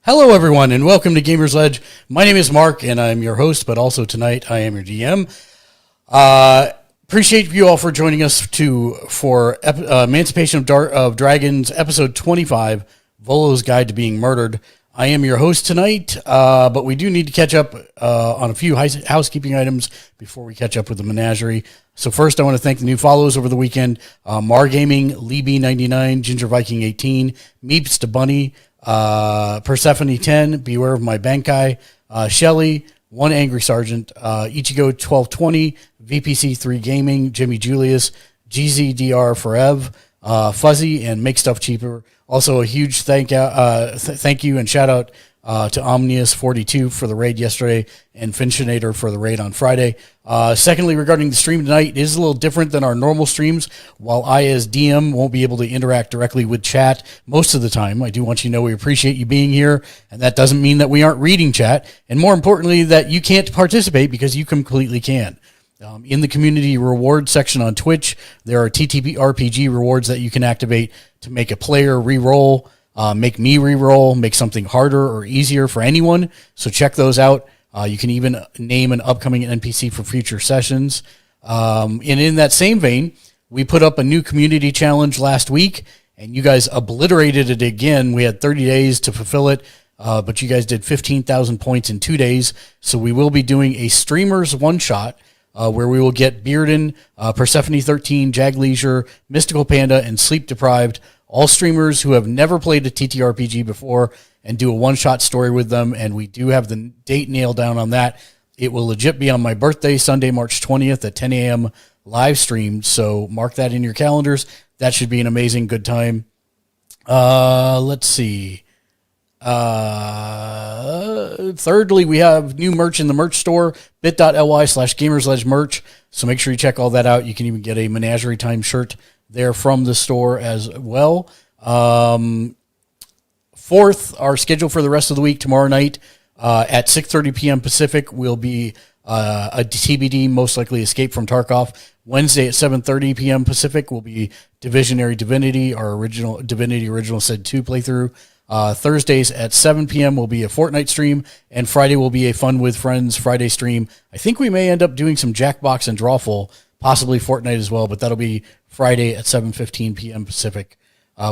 Hello, everyone, and welcome to Gamer's Ledge. My name is Mark, and I'm your host, but also tonight I am your DM. Appreciate you all for joining us for Emancipation of Dragons, episode 25, Volo's Guide to Being Murdered. I am your host tonight, but we do need to catch up on a few housekeeping items before we catch up with the Menagerie. So first, I want to thank the new follows over the weekend. Mar Gaming, Leeby99, Ginger Viking 18, Meeps to Bunny, Persephone 10, Beware of My Bankai, Shelly, One Angry Sergeant, Ichigo 1220, VPC 3 Gaming, Jimmy Julius, GZDR Forev, Fuzzy, and Make Stuff Cheaper. Also a huge thank you and shout out to Omnius42 for the raid yesterday and Finchinator for the raid on Friday. Secondly, regarding the stream tonight, it is a little different than our normal streams. While I, as DM, won't be able to interact directly with chat most of the time, I do want you to know we appreciate you being here, and that doesn't mean that we aren't reading chat, and more importantly, that you can't participate because you completely can. In the community rewards section on Twitch, there are TTP RPG rewards that you can activate to make a player re-roll, make me re-roll, make something harder or easier for anyone. So check those out. You can even name an upcoming NPC for future sessions. And in that same vein, we put up a new community challenge last week, and you guys obliterated it again. We had 30 days to fulfill it, but you guys did 15,000 points in 2 days. So we will be doing a streamers one-shot, where we will get Bearden, Persephone 13, Jag Leisure, Mystical Panda, and Sleep Deprived, all streamers who have never played a TTRPG before, and do a one-shot story with them, and we do have the date nailed down on that. It will legit be on my birthday, Sunday, March 20th at 10 a.m. live stream, so mark that in your calendars. That should be an amazing good time. Let's see. Thirdly, we have new merch in the merch store, bit.ly/gamersledgemerch. So make sure you check all that out. You can even get a Menagerie Time shirt there from the store as well. Fourth, our schedule for the rest of the week, tomorrow night at 6:30 p.m. Pacific will be a TBD, most likely Escape from Tarkov. Wednesday at 7:30 p.m. Pacific will be Divisionary Divinity, our original Divinity Original Sin 2 playthrough. Thursdays at 7 p.m. will be a Fortnite stream, and Friday will be a Fun with Friends Friday stream. I think we may end up doing some Jackbox and Drawful, possibly Fortnite as well, but that'll be Friday at 7:15 p.m. Pacific,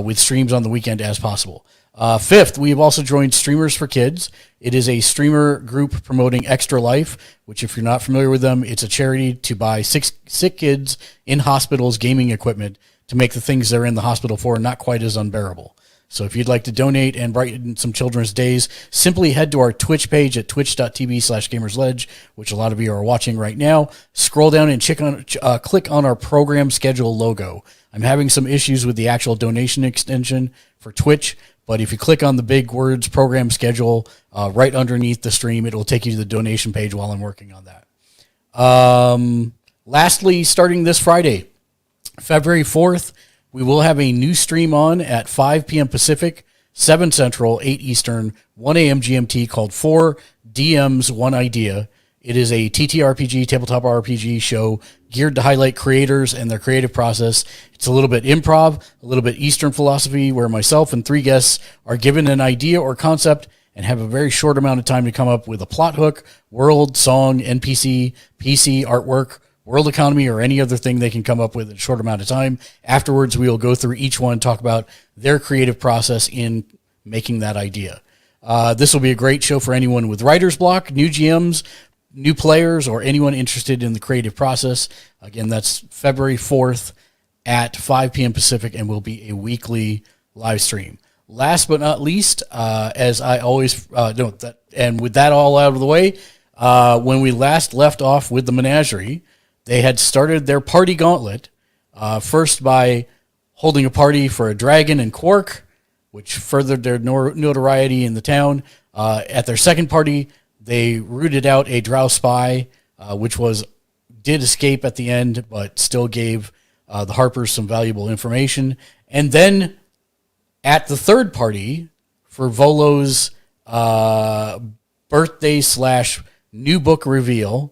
with streams on the weekend as possible. Fifth, we have also joined Streamers for Kids. It is a streamer group promoting Extra Life, which, if you're not familiar with them, it's a charity to buy sick kids in hospitals gaming equipment to make the things they're in the hospital for not quite as unbearable. So if you'd like to donate and brighten some children's days, simply head to our Twitch page at twitch.tv/gamersledge, which a lot of you are watching right now. Scroll down and click on our program schedule logo. I'm having some issues with the actual donation extension for Twitch, but if you click on the big words program schedule right underneath the stream, it will take you to the donation page while I'm working on that. Lastly, starting this Friday, February 4th, we will have a new stream on at 5 p.m. Pacific, 7 Central, 8 Eastern, 1 a.m. GMT called 4 DMs, 1 Idea. It is a TTRPG, tabletop RPG show geared to highlight creators and their creative process. It's a little bit improv, a little bit Eastern philosophy, where myself and 3 guests are given an idea or concept and have a very short amount of time to come up with a plot hook, world, song, NPC, PC, artwork, world economy, or any other thing they can come up with in a short amount of time. Afterwards, we will go through each one, talk about their creative process in making that idea. This will be a great show for anyone with writer's block, new GMs, new players, or anyone interested in the creative process. Again, that's February 4th at 5 p.m. Pacific, and will be a weekly live stream. Last but not least, as I always note that, and with that all out of the way, when we last left off with the Menagerie, they had started their party gauntlet, first by holding a party for a dragon and Quark, which furthered their notoriety in the town. At their second party, they rooted out a drow spy, which did escape at the end, but still gave the Harpers some valuable information. And then at the third party, for Volo's birthday/new book reveal,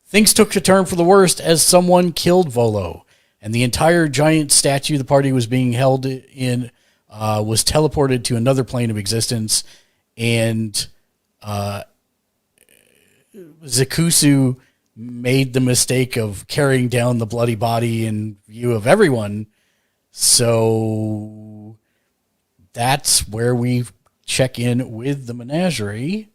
things took a turn for the worst as someone killed Volo, and the entire giant statue the party was being held in was teleported to another plane of existence, and Zakusu made the mistake of carrying down the bloody body in view of everyone. So that's where we check in with the Menagerie.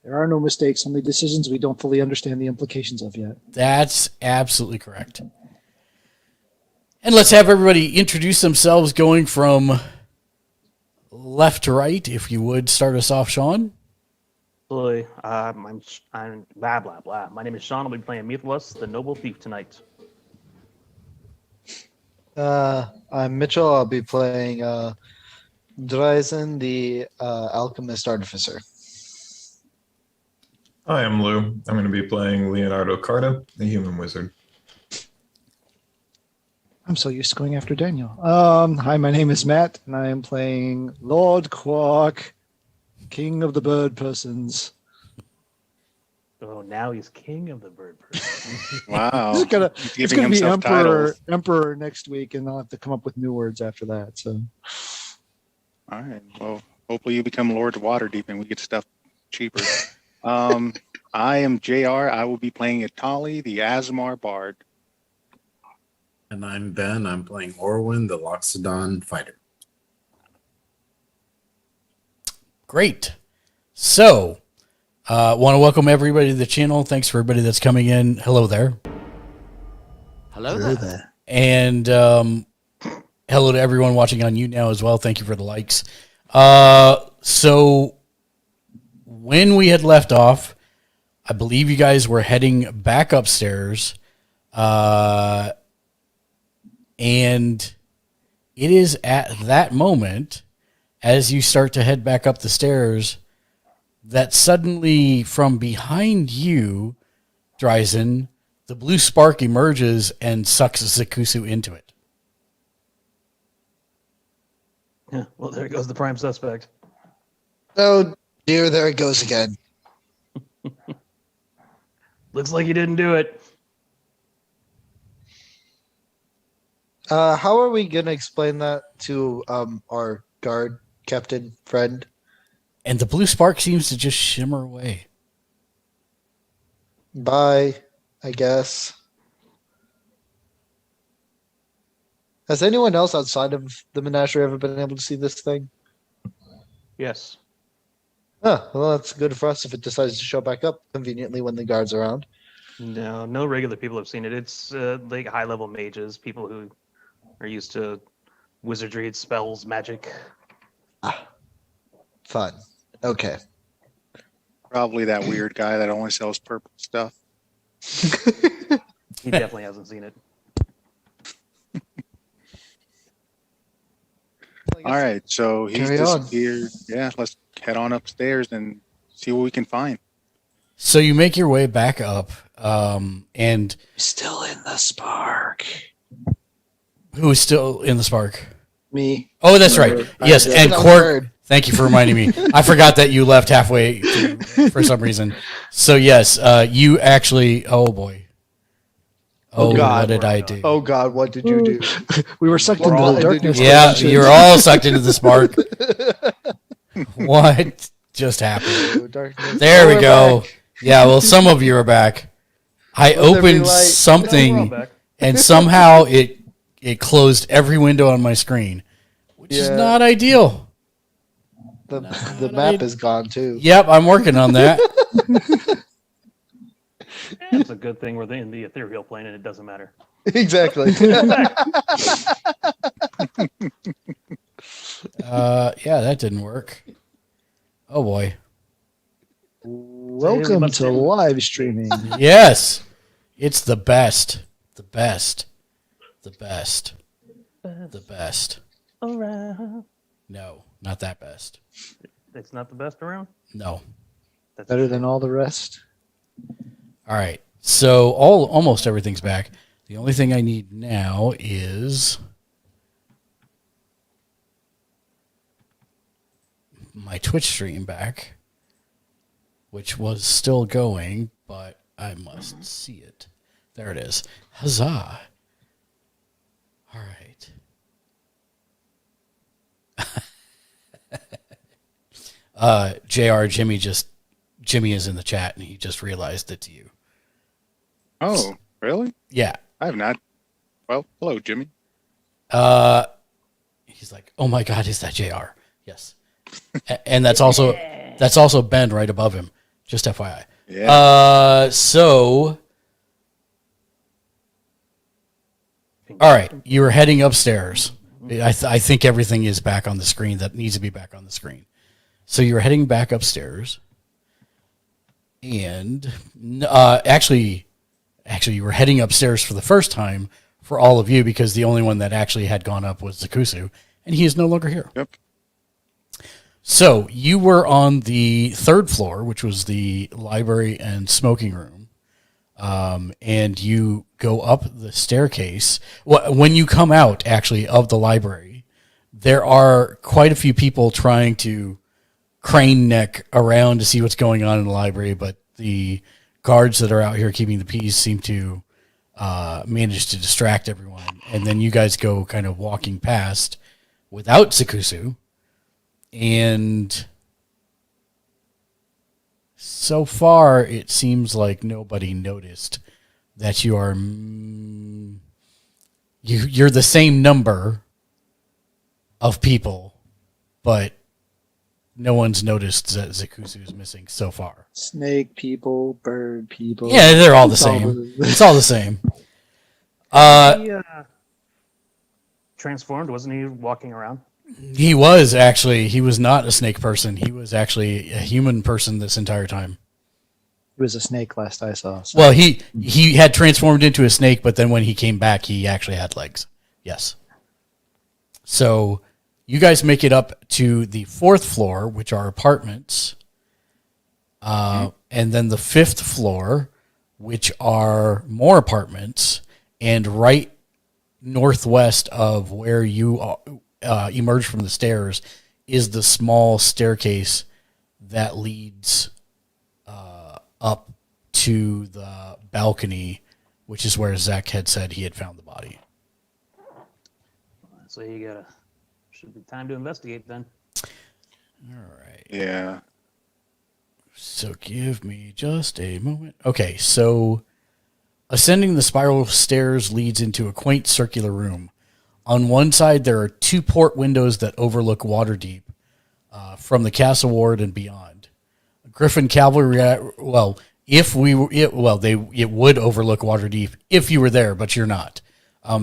There are no mistakes, only decisions we don't fully understand the implications of yet. That's absolutely correct. And let's have everybody introduce themselves going from left to right, if you would. Start us off, Sean. Hello, I'm blah blah blah. My name is Sean. I'll be playing Mythos, the Noble Thief tonight. I'm Mitchell. I'll be playing Dryzen, the Alchemist Artificer. Hi, I'm Lou. I'm going to be playing Leonardo Carta, the Human Wizard. I'm so used to going after Daniel. Hi, my name is Matt, and I am playing Lord Quark, King of the Bird Persons. Oh, now he's king of the bird person. Wow. He's gonna be himself titles. Emperor next week, and I'll have to come up with new words after that. So, All right. Well, hopefully you become Lord Waterdeep and we get stuff cheaper. I am JR. I will be playing Itali, the Asmar Bard. And I'm Ben. I'm playing Orwin, the Loxodon Fighter. Great. So, want to welcome everybody to the channel. Thanks for everybody that's coming in. Hello there. Hello there. And hello to everyone watching on YouTube now as well. Thank you for the likes. So, when we had left off, I believe you guys were heading back upstairs. And it is at that moment, as you start to head back up the stairs, that suddenly from behind you, Dryzen, the blue spark emerges and sucks Zakusu into it. Yeah, well, there goes the prime suspect. Oh dear, there it goes again. Looks like he didn't do it. How are we gonna explain that to our guard captain friend? And the blue spark seems to just shimmer away. Bye, I guess. Has anyone else outside of the Menagerie ever been able to see this thing? Yes. Oh, well, that's good for us if it decides to show back up conveniently when the guard's around. No regular people have seen it. It's like high-level mages, people who are used to wizardry, spells, magic. Fun. Okay. Probably that weird guy that only sells purple stuff. He definitely hasn't seen it. All right. So he's Carry on. disappeared. Yeah, let's head on upstairs and see what we can find. So you make your way back up, and Still in the spark. who is still in the spark? Me. Oh, that's right. Yes, and No Cork. word. Thank you for reminding me. I forgot that you left halfway for some reason. So yes, you actually. Oh boy. Oh, God. what did I do? Oh God, what did you do? we were sucked We're into all the darkness. Yeah, you're all sucked into the spark. What just happened? Darkness. There Oh, we we're go. back. Yeah, well, some of you are back. I Let there be opened light. We're all something, back. and somehow it closed every window on my screen, which is Yeah. not ideal. The map is gone too. Yep, I'm working on that. It's a good thing we're in the ethereal plane and it doesn't matter. Exactly. Yeah, that didn't work. Oh boy. Welcome to live streaming. Yes, it's the best. The best. The best. The best. Around. No, not that best. It's not the best around. No. That's Better than all the rest. All right. So almost everything's back. The only thing I need now is my Twitch stream back, which was still going, but I must see it. There it is. Huzzah. All right. JR, Jimmy is in the chat and he just realized it's you. Oh, really? Yeah. I have not. Well, hello, Jimmy. He's like, oh my God, is that JR? Yes. And that's also Ben right above him. Just FYI. Yeah. So, all right, you were heading upstairs. I think everything is back on the screen that needs to be back on the screen. So you were heading back upstairs, and actually, you were heading upstairs for the first time for all of you because the only one that actually had gone up was Zakusu, and he is no longer here. Yep. So you were on the third floor, which was the library and smoking room, and you go up the staircase. When you come out, actually, of the library, there are quite a few people trying to crane neck around to see what's going on in the library, but the guards that are out here keeping the peace seem to manage to distract everyone. And then you guys go kind of walking past without Zakusu. And so far, it seems like nobody noticed that you are you're the same number of people, but no one's noticed that Zakusu is missing so far. Snake people, bird people. Yeah, they're all the same. It's all the same. He transformed, wasn't he walking around? He was actually. He was not a snake person. He was actually a human person this entire time. He was a snake last I saw. So. Well, he had transformed into a snake, but then when he came back, he actually had legs. Yes. So you guys make it up to the fourth floor, which are apartments, and then the fifth floor, which are more apartments, and right northwest of where you emerge from the stairs is the small staircase that leads up to the balcony, which is where Zach had said he had found the body. So should be time to investigate then. All right. Yeah. So give me just a moment. Okay, so ascending the spiral stairs leads into a quaint circular room. On one side, there are two port windows that overlook Waterdeep from the castle ward and beyond. Griffin Cavalry, it would overlook Waterdeep if you were there, but you're not.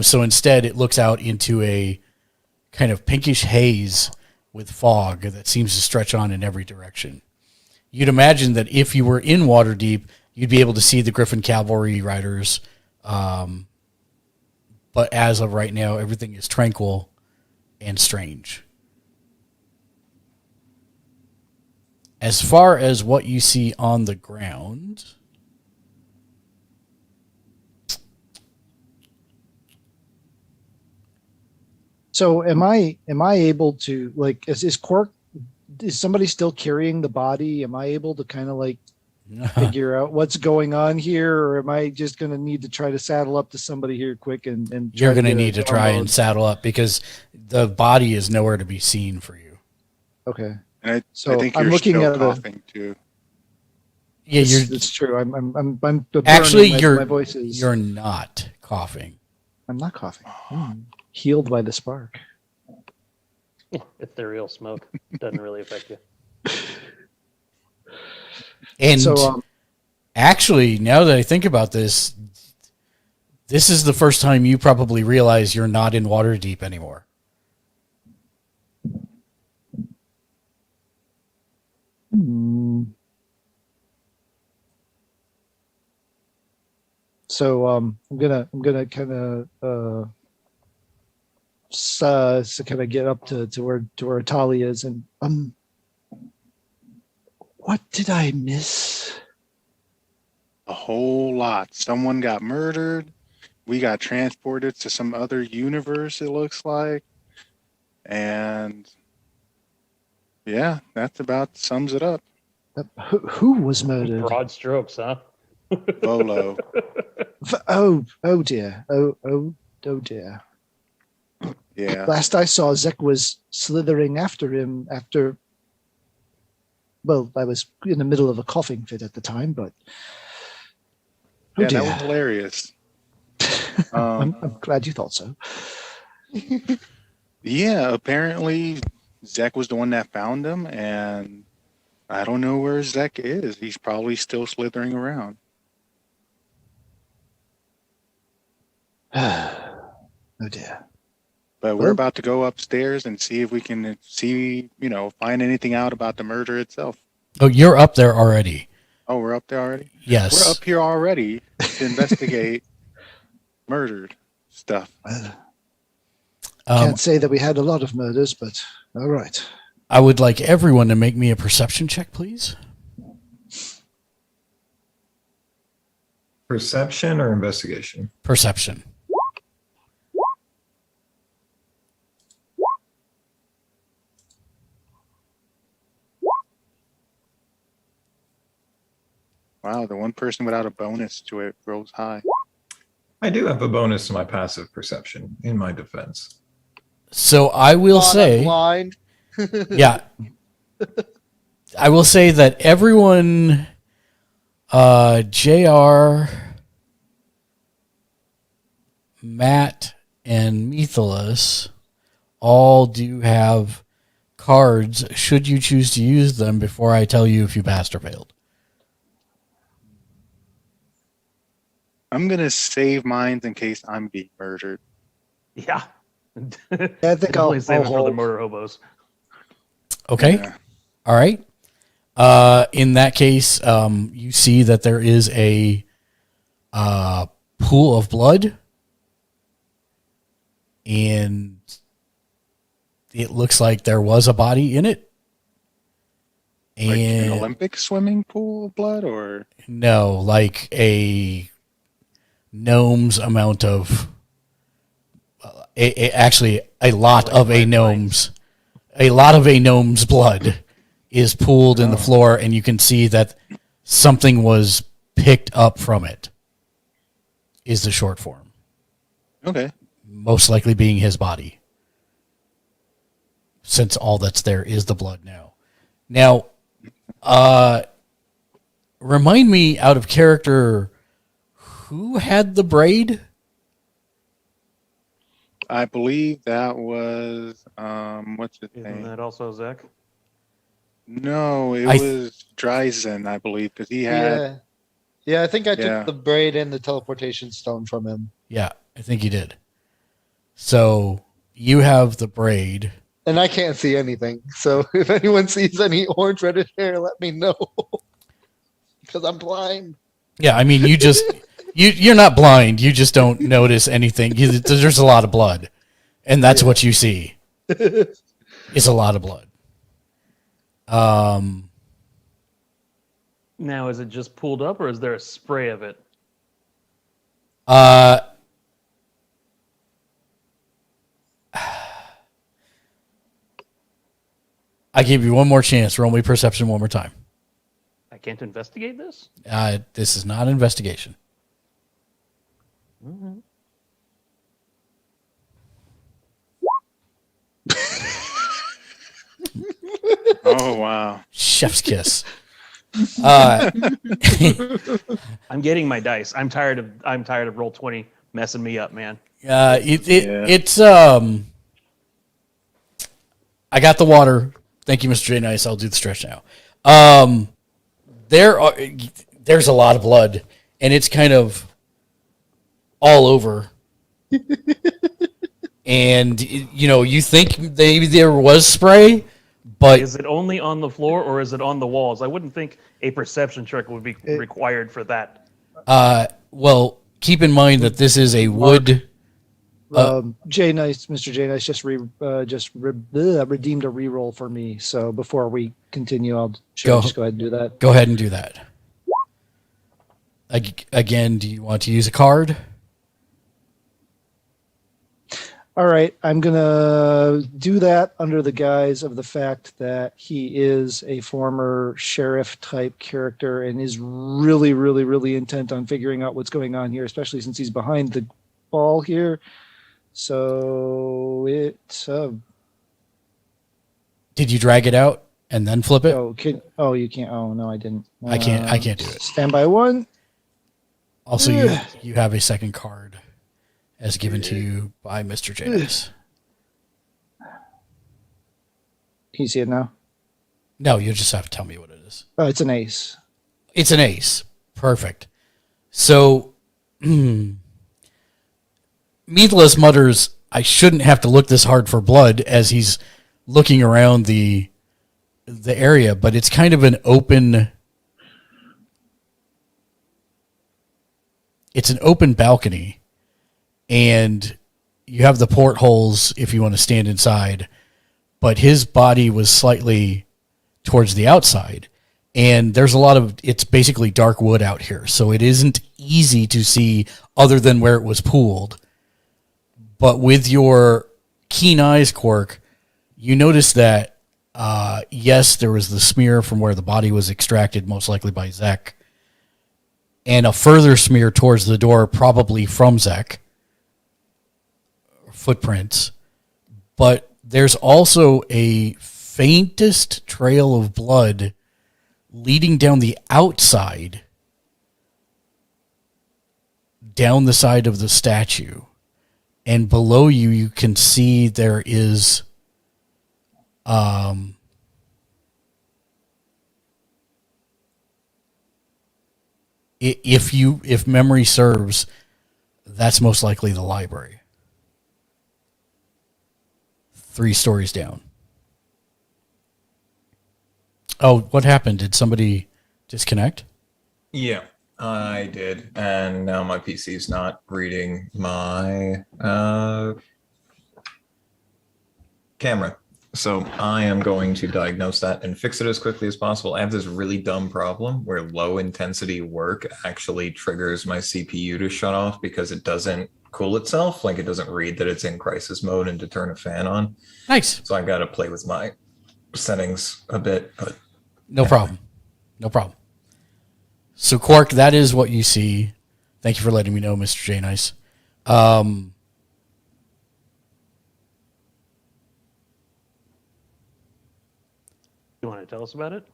So instead, it looks out into a kind of pinkish haze with fog that seems to stretch on in every direction. You'd imagine that if you were in Waterdeep, you'd be able to see the Griffin Cavalry riders. But as of right now, everything is tranquil and strange. As far as what you see on the ground, so am I able to, like, is somebody still carrying the body? Am I able to kind of like figure out what's going on here, or am I just going to need to try to saddle up to somebody here quick and you're going to need to try and saddle up because the body is nowhere to be seen for you. Okay. And I think I'm you're looking still at coughing too. Yeah, it's true. I'm actually my voice is. You're not coughing. I'm not coughing. Healed by the spark. Ethereal smoke doesn't really affect you. And so, actually, now that I think about this is the first time you probably realize you're not in Waterdeep anymore. So I'm gonna kind of kind of get up to where Tali is, and what did I miss? A whole lot. Someone got murdered. We got transported to some other universe, it looks like. And yeah, that's about sums it up. Who was murdered? Broad strokes, huh? Volo. Oh dear. Oh dear. Yeah. Last I saw, Zek was slithering after him after. Well, I was in the middle of a coughing fit at the time, but. Oh Yeah, dear. that was hilarious. I'm glad you thought so. Yeah, apparently Zek was the one that found him, and I don't know where Zek is. He's probably still slithering around. Oh dear. But we're Well- about to go upstairs and see if we can find anything out about the murder itself. Oh, you're up there already. Oh, we're up there already? Yes. We're up here already to investigate murdered stuff. Can't say that we had a lot of murders, but all right. I would like everyone to make me a perception check, please. Perception or investigation? Perception. Wow, the one person without a bonus to it rolls high. I do have a bonus to my passive perception in my defense. So I will God, I'm say, blind. yeah, I will say that everyone, JR, Matt, and Methelus all do have cards should you choose to use them before I tell you if you passed or failed. I'm going to save mine in case I'm being murdered. Yeah. I think I'll Definitely save it for the hold. murder hobos. Okay. Yeah. All right. In that case, you see that there is a pool of blood, and it looks like there was a body in it. Like an And Olympic swimming pool of blood, or no, like a gnome's amount of, actually a lot of a gnome's blood is pooled in the floor, and you can see that something was picked up from it. Is the short form. okay. Most likely being his body, since all that's there is the blood now. Now, remind me out of character, who had the braid? I believe that was what's his Isn't name? that also Zek? No, it I- was Dryzen, I believe, because he had. Yeah. Yeah, I think I Yeah. took the braid and the teleportation stone from him. Yeah, I think you did. So you have the braid. And I can't see anything. So if anyone sees any orange reddish hair, let me know. Because I'm blind. Yeah, I mean, you're not blind. You just don't notice anything. There's a lot of blood, and that's what you see. Is a lot of blood. Now, is it just pulled up, or is there a spray of it? I give you one more chance. Roll me perception one more time. I can't investigate this? This is not an investigation. Oh wow! Chef's kiss. I'm getting my dice. I'm tired of roll 20 messing me up, man. It's I got the water. Thank you, Mr. J Nice. I'll do the stretch now. There's a lot of blood, and it's kind of all over. And you think maybe there was spray, but Is it only on the floor, or is it on the walls? I wouldn't think a perception check would be required for that. well, keep in mind that this is a wood. J Nice, Mr. J Nice redeemed a reroll for me. So before we continue, I'll just go ahead and do that. Go ahead and do that. Again, do you want to use a card? All right, I'm gonna do that under the guise of the fact that he is a former sheriff type character and is really, really, really intent on figuring out what's going on here, especially since he's behind the ball here. So it's Did you drag it out and then flip it? you can't. Oh no, I didn't. I can't do it. Stand by one. Also, you have a second card as given to you by Mr. James. Can you see it now? No, you just have to tell me what it is. Oh, it's an ace. It's an ace. Perfect. So, Meatless mutters, I shouldn't have to look this hard for blood as he's looking around the area, but it's kind of an open... It's an open balcony, and you have the portholes if you want to stand inside, but his body was slightly towards the outside, and there's a lot of, it's basically dark wood out here, so it isn't easy to see other than where it was pooled. But with your keen eyes, Quark, you notice that, yes, there was the smear from where the body was extracted, most likely by Zek, and a further smear towards the door, probably from Zek, footprints. But there's also a faintest trail of blood leading down the outside, down the side of the statue. And below you, you can see there is if memory serves, that's most likely the library. 3 stories down. Oh, what happened? Did somebody disconnect? Yeah, I did, and now my PC's not reading my camera. So I am going to diagnose that and fix it as quickly as possible. I have this really dumb problem where low intensity work actually triggers my CPU to shut off because it doesn't cool itself. Like, it doesn't read that it's in crisis mode and to turn a fan on. Nice. So I got to play with my settings a bit, but no problem. No problem. So Quark, that is what you see. Thank you for letting me know, Mr. J Nice. You want to tell us about it?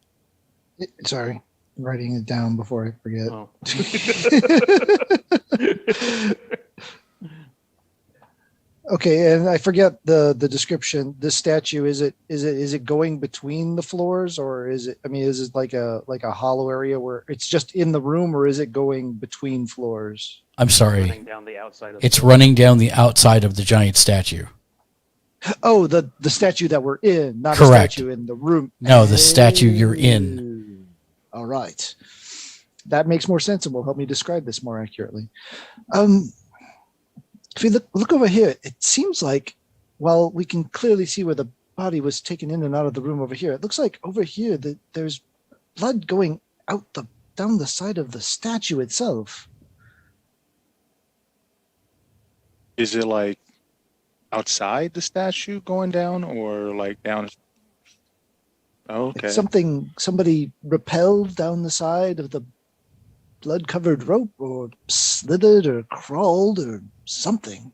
Sorry, I'm writing it down before I forget. Oh. Okay, and I forget the description. This statue, is it going between the floors, or is it? I mean, is it like a hollow area where it's just in the room, or is it going between floors? I'm sorry. Running down the outside of It's running down the outside of the giant statue. Oh, the statue that we're in, not Correct. the statue in the room. No, the statue you're in. All right, that makes more sense and will help me describe this more accurately. If you look over here, it seems like, well, we can clearly see where the body was taken in and out of the room over here. It looks like over here that there's blood going out down the side of the statue itself. Is it like outside the statue going down, or like down? Oh, okay. Like somebody rappelled down the side of the blood-covered rope, or slithered, or crawled, or something.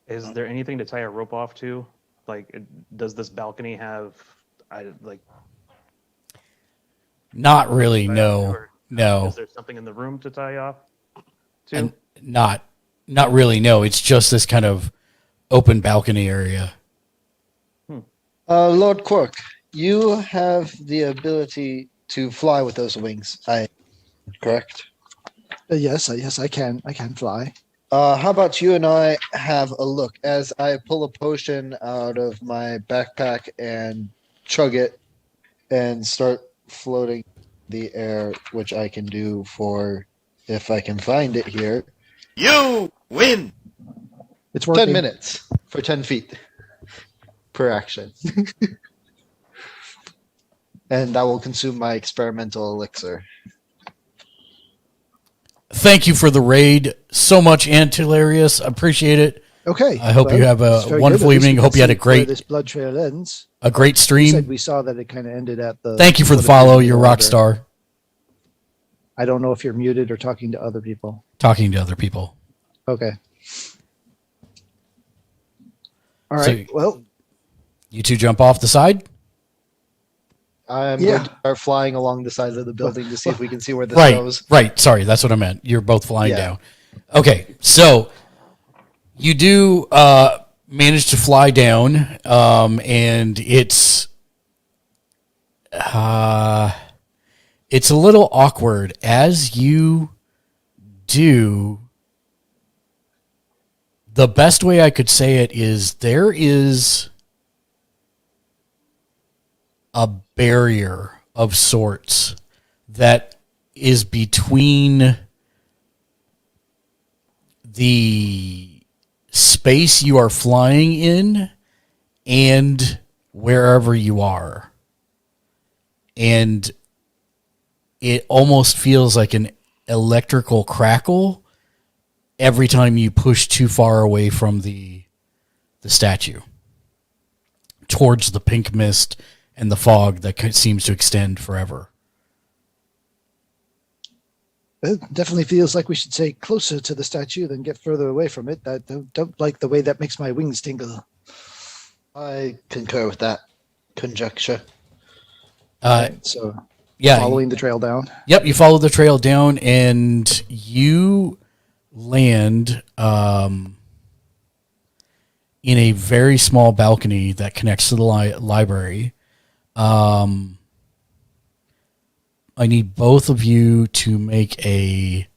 Is there anything to tie a rope off to? Like, does this balcony have, Not really, no. or No. Is there something in the room to tie off to? And not really, no. It's just this kind of open balcony area. Lord Quark, you have the ability to fly with those wings. Correct? Yes, I can fly. How about you and I have a look as I pull a potion out of my backpack and chug it and start floating the air, which I can do for, if I can find it here. You win! It's working. 10 minutes for 10 feet per action. And that will consume my experimental elixir. Thank you for the raid so much, Antillarius. Appreciate it. Okay. I hope you have a it's very wonderful good. At least evening. we Hope can you had a see where great this blood trail ends. great We said stream. we saw that it kind of ended at the. Thank you for the follow. You're a rock star. I don't know if you're muted or talking to other people. Talking to other people. Okay. All So- right. Well, You two jump off the side? I'm Yeah. going to start flying along the sides of the building to see if we can see where this Right, goes. right. Sorry, that's what I meant. You're both flying Yeah. down. Okay, so you do manage to fly down, and it's a little awkward as you do. The best way I could say it is there is a barrier of sorts that is between the space you are flying in and wherever you are. And it almost feels like an electrical crackle every time you push too far away from the statue towards the pink mist and the fog that seems to extend forever. it definitely feels like we should stay closer to the statue than get further away from it. I don't like the way that makes my wings tingle. I concur with that conjecture. So, Yeah. following the trail down. Yep, you follow the trail down and you land in a very small balcony that connects to the library. I need both of you to make a...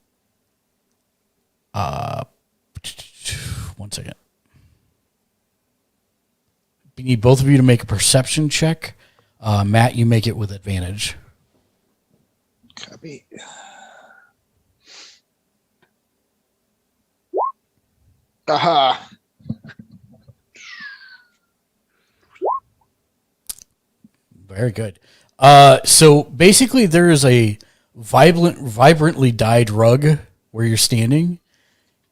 one second. We need both of you to make a perception check. Matt, you make it with advantage. Copy. Aha! Very good. So basically, there is a vibrantly dyed rug where you're standing,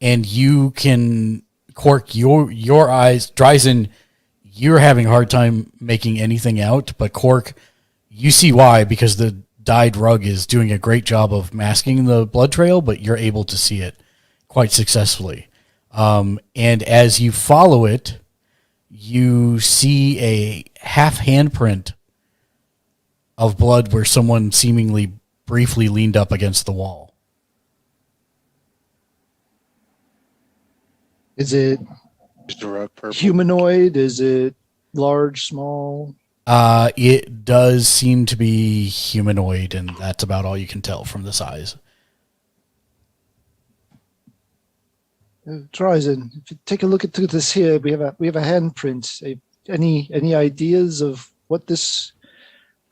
and you can Cork your eyes. Dryzen, you're having a hard time making anything out, but Cork, you see why, because the dyed rug is doing a great job of masking the blood trail, but you're able to see it quite successfully. And as you follow it, you see a half handprint of blood where someone seemingly briefly leaned up against the wall. Is it Is the rug purple? humanoid? Is it large, small? It does seem to be humanoid, and that's about all you can tell from the size. Dryzen, if you take a look at this here, we have a handprint. Any ideas of what this?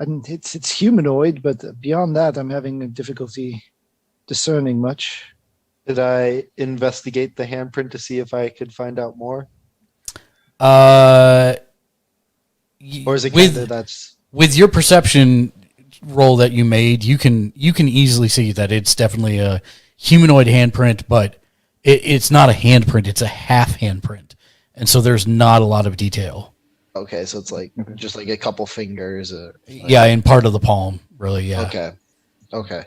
And it's humanoid, but beyond that, I'm having a difficulty discerning much. Did I investigate the handprint to see if I could find out more? Or Or is it kind of that's... with your perception roll that you made, you can easily see that it's definitely a humanoid handprint, but it's not a handprint; it's a half handprint, and so there's not a lot of detail. Okay, so it's like just like a couple fingers. Yeah, in part of the palm, really. Yeah. Okay.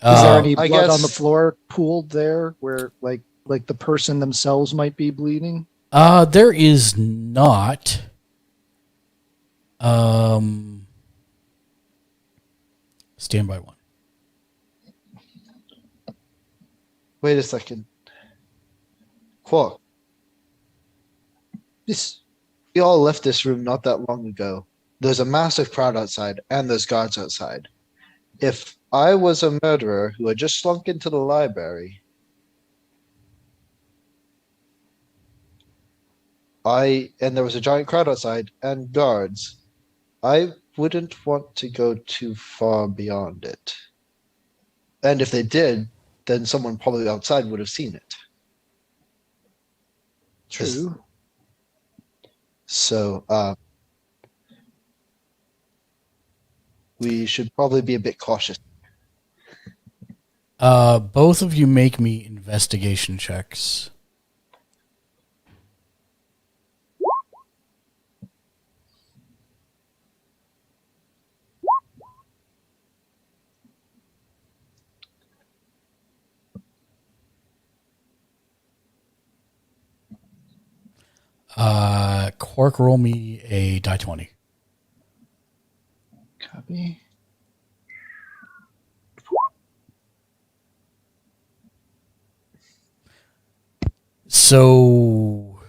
Is there any I blood guess- on the floor pooled there, where like the person themselves might be bleeding? There is not. Stand by one. Wait a second. Quark, This we all left this room not that long ago. There's a massive crowd outside, and there's guards outside. If I was a murderer who had just slunk into the library, and there was a giant crowd outside and guards, I wouldn't want to go too far beyond it. And if they did, then someone probably outside would have seen it. true. So, we should probably be a bit cautious. Both of you make me investigation checks. Quark, roll me a die 20. Copy. So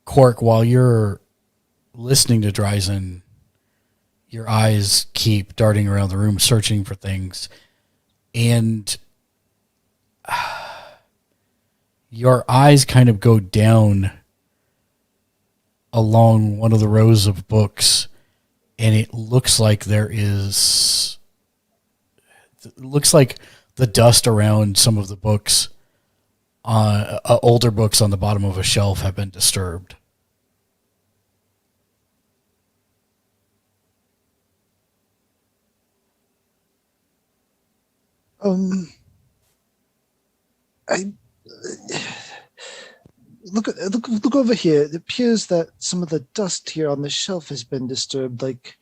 Quark, while you're listening to Dryzen, your eyes keep darting around the room searching for things, and your eyes kind of go down along one of the rows of books, and it looks like the dust around some of the books, older books on the bottom of a shelf, have been disturbed. I look over here. It appears that some of the dust here on the shelf has been disturbed. Like,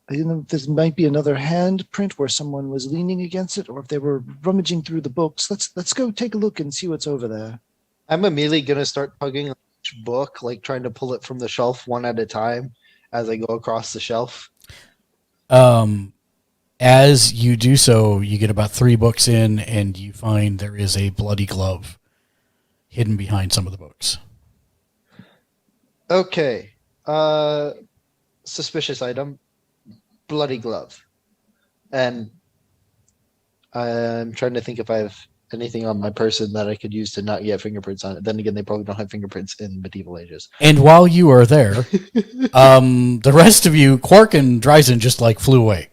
there might be another handprint where someone was leaning against it, or if they were rummaging through the books. Let's go take a look and see what's over there. I'm immediately gonna start tugging on each book, like trying to pull it from the shelf one at a time as I go across the shelf. As you do so, you get about 3 books in, and you find there is a bloody glove hidden behind some of the books. Okay. Suspicious item. Bloody glove. And I'm trying to think if I have anything on my person that I could use to not get fingerprints on it. Then again, they probably don't have fingerprints in medieval ages. And while you are there, the rest of you, Quark and Dryzen, just like flew away.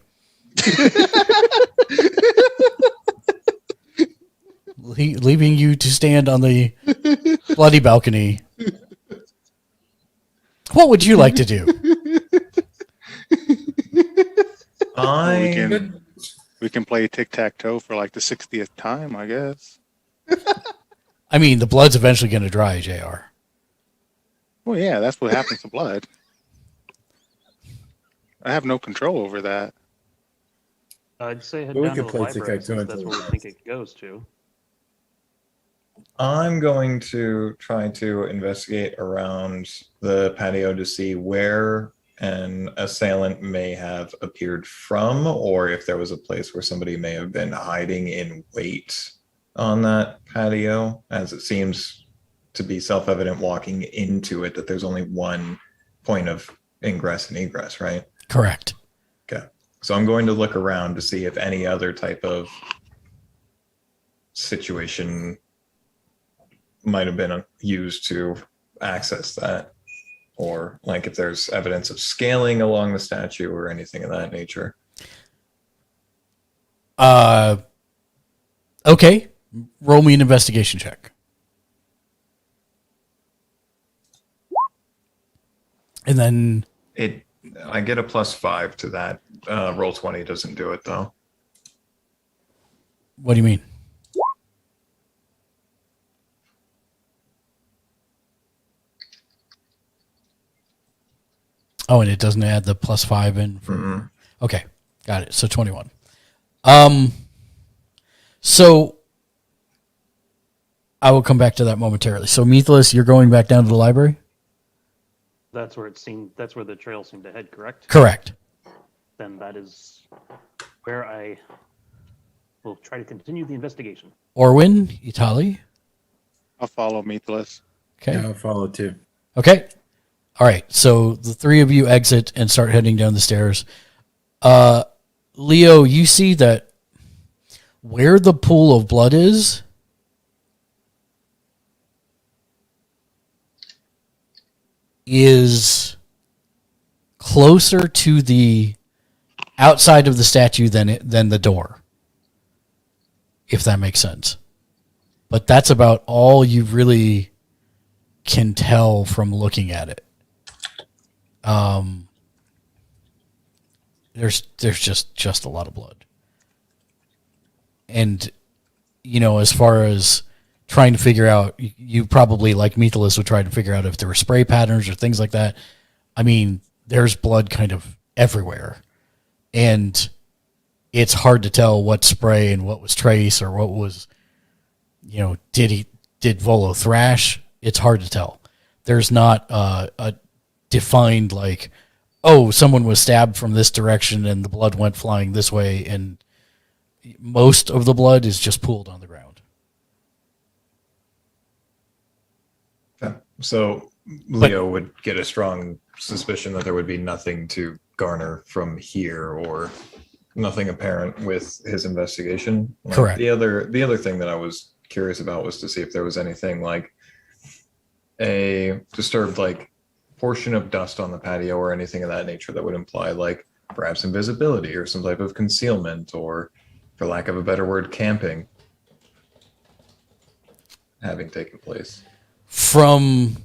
Leaving you to stand on the bloody balcony. What would you like to do? We can play tic-tac-toe for like the 60th time, I guess. I mean, the blood's eventually going to dry, JR. Well, yeah, that's what happens to blood. I have no control over that. I'd say head But we down to could the play library tic-tac-toe since that's until- where we think it goes to. I'm going to try to investigate around the patio to see where an assailant may have appeared from, or if there was a place where somebody may have been hiding in wait on that patio, as it seems to be self-evident walking into it that there's only one point of ingress and egress, right? Correct. Okay. So I'm going to look around to see if any other type of situation might have been used to access that, or like if there's evidence of scaling along the statue or anything of that nature. Okay. Roll me an investigation check. And then I get a +5 to that. Roll 20 doesn't do it though. what do you mean? Oh, and it doesn't add the +5 in for. Mm-mm. Okay, got it. So 21. So I will come back to that momentarily. So Meathless, you're going back down to the library? That's where it seemed. That's where the trail seemed to head. Correct. Correct. Then that is where I will try to continue the investigation. Orwin, Itali. I'll follow Meathless. Okay. Yeah, I'll follow too. Okay. All right. So the 3 of you exit and start heading down the stairs. Leo, you see that where the pool of blood is closer to the outside of the statue than the door, if that makes sense. But that's about all you really can tell from looking at it. There's just a lot of blood. And, you know, as far as trying to figure out, you probably, like Meathless, would try to figure out if there were spray patterns or things like that. I mean, there's blood kind of everywhere. And it's hard to tell what spray and what was trace or what was, did Volo thrash? It's hard to tell. There's not a defined like, oh, someone was stabbed from this direction and the blood went flying this way, and most of the blood is just pooled on the ground. Okay. So Leo would get a strong suspicion that there would be nothing to garner from here, or nothing apparent with his investigation. Like, correct. The other thing that I was curious about was to see if there was anything like a disturbed like portion of dust on the patio or anything of that nature that would imply like perhaps invisibility or some type of concealment, or for lack of a better word, camping having taken place. From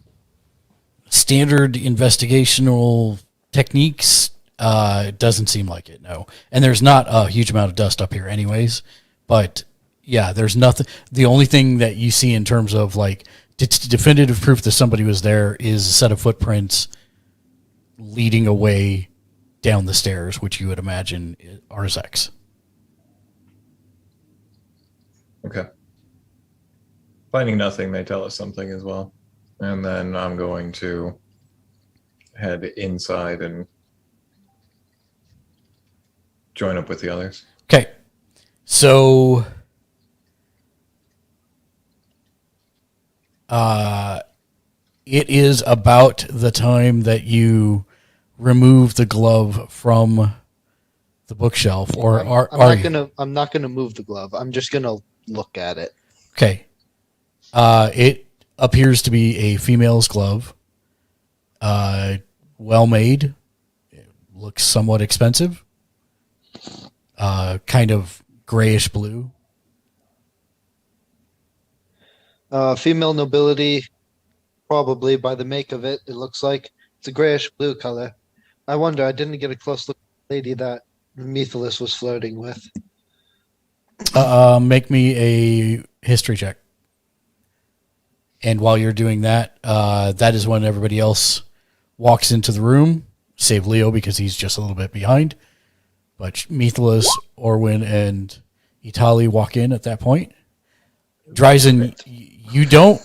standard investigational techniques, it doesn't seem like it, no. And there's not a huge amount of dust up here anyways, but yeah, there's nothing. The only thing that you see in terms of like definitive proof that somebody was there is a set of footprints leading away down the stairs, which you would imagine are Zek's. Okay. Finding nothing may tell us something as well. And then I'm going to head inside and join up with the others. Okay. So it is about the time that you remove the glove from the bookshelf, or I'm not gonna move the glove. I'm just gonna look at it. Okay. It appears to be a female's glove. Well made. It looks somewhat expensive. Kind of grayish blue. Female nobility, probably by the make of it. It looks like it's a grayish blue color. I wonder. I didn't get a close look at the lady that Methalus was flirting with. Make me a history check. And while you're doing that, that is when everybody else walks into the room, save Leo because he's just a little bit behind. But Methalus, Orwin, and Itali walk in at that point. Dryzen, you don't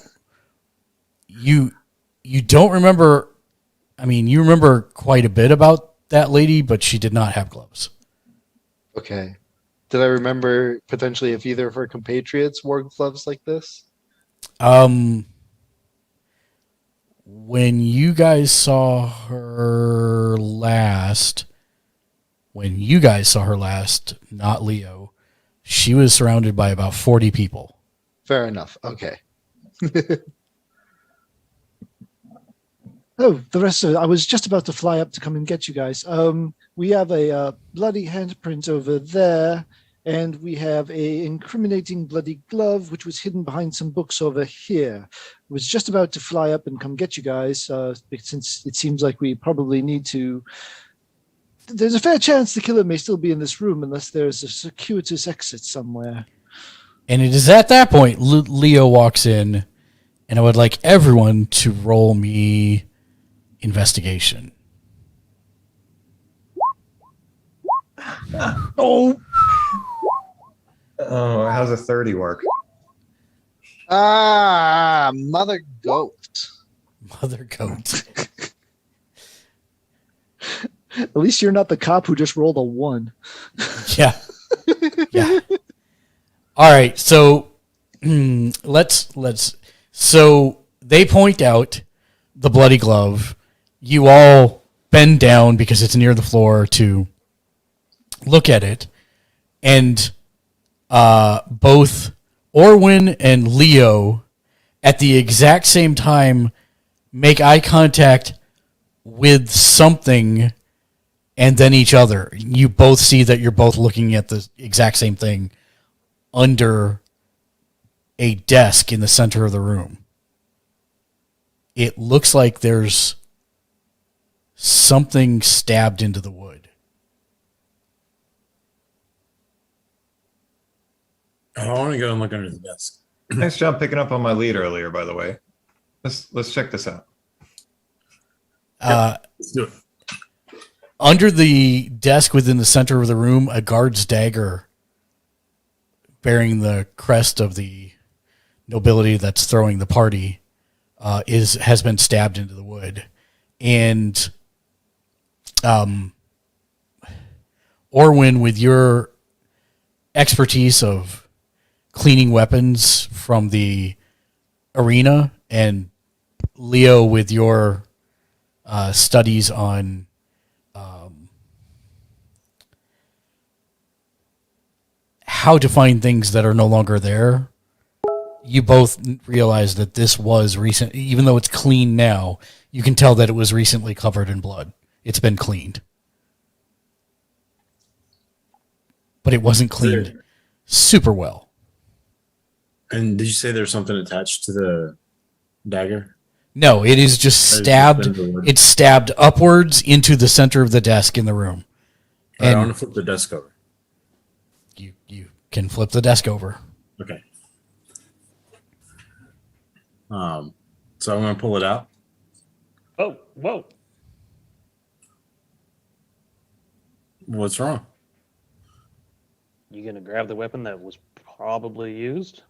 remember. I mean, you remember quite a bit about that lady, but she did not have gloves. Okay. Did I remember potentially if either of her compatriots wore gloves like this? When you guys saw her last, not Leo, she was surrounded by about 40 people. Fair enough. Okay. Oh, the rest of it. I was just about to fly up to come and get you guys. We have a bloody handprint over there, and we have a incriminating bloody glove, which was hidden behind some books over here. I was just about to fly up and come get you guys, since it seems like we probably need to. There's a fair chance the killer may still be in this room unless there's a circuitous exit somewhere. And it is at that point Leo walks in, and I would like everyone to roll me investigation. Oh, how's a 30 work? Mother goat. Mother goat. At least you're not the cop who just rolled a 1. Yeah. Yeah. All right. So let's. So they point out the bloody glove. You all bend down because it's near the floor to look at it, and both Orwin and Leo at the exact same time make eye contact with something and then each other. You both see that you're both looking at the exact same thing under a desk in the center of the room. It looks like there's something stabbed into the wood. I want to go and look under the desk. Nice job picking up on my lead earlier, by the way. Let's check this out. Let's do it. Under the desk within the center of the room, a guard's dagger bearing the crest of the nobility that's throwing the party has been stabbed into the wood, and Orwin, with your expertise of cleaning weapons from the arena, and Leo with your studies on how to find things that are no longer there, you both realize that this was recent. Even though it's clean now, you can tell that it was recently covered in blood. It's been cleaned. But it wasn't cleaned super well. And did you say there's something attached to the dagger? No, it is just stabbed. It's stabbed upwards into the center of the desk in the room. All right, And I want to flip the desk over. you can flip the desk over. Okay. So I'm going to pull it out. Oh, whoa. What's wrong? You going to grab the weapon that was probably used?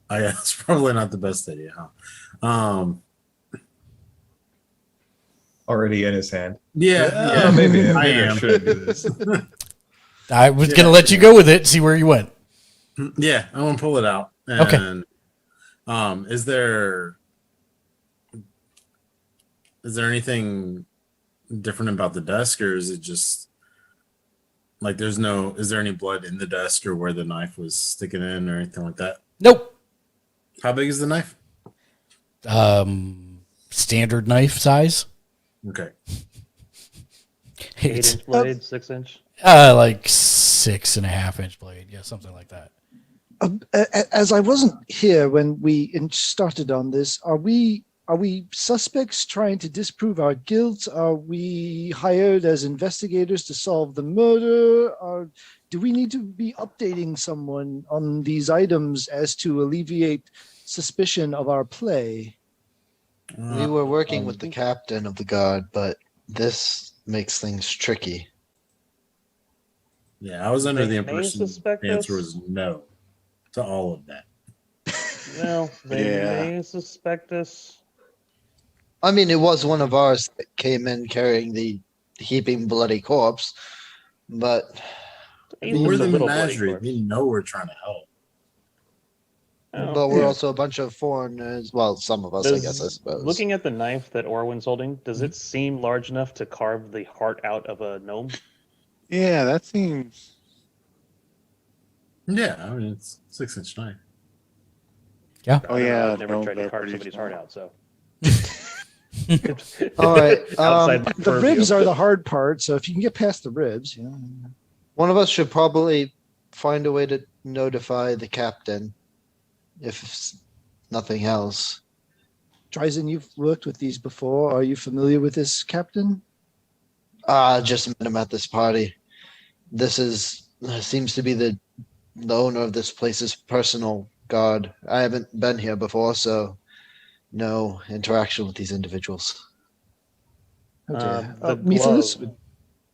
Oh, yeah, it's probably not the best idea, huh? Already in his hand. Yeah, Maybe I I am. should do this. I was going to let you go with it, see where you went. Yeah, I'm going to pull it out. Okay. And, is there anything different about the desk, or is it just like is there any blood in the desk or where the knife was sticking in or anything like that? Nope. How big is the knife? Standard knife size. Okay. 8-inch blade, 6-inch? Like 6.5-inch blade. Yeah, something like that. As I wasn't here when we started on this, are we suspects trying to disprove our guilt? Are we hired as investigators to solve the murder? Or do we need to be updating someone on these items as to alleviate suspicion of our play? We were working with the captain of the guard, but this makes things tricky. Yeah, I was under the They may impression the suspect answer us. was no to all of that. Well, they Yeah. may suspect us. I mean, it was one of ours that came in carrying the heaping bloody corpse, but Even We're the the little bloody Menagerie. corpse. We know we're trying to help. Oh. we're also a bunch of foreigners. Well, some of us, I guess, I suppose. Looking at the knife that Orwin's holding, does it seem large enough to carve the heart out of a gnome? Yeah, that seems. Yeah, I mean it's 6-inch knife. Oh I don't know, yeah, I've never no, tried to they're carve pretty somebody's heart small. out, so. All right. Outside my The purview. ribs are the hard part, so if you can get past the ribs, you know. One of us should probably find a way to notify the captain, if nothing else. Dryzen, you've worked with these before. Are you familiar with this captain? Just met him at this party. This seems to be the owner of this place's personal guard. I haven't been here before, so no interaction with these individuals. Oh, dear. The Methinus? glove,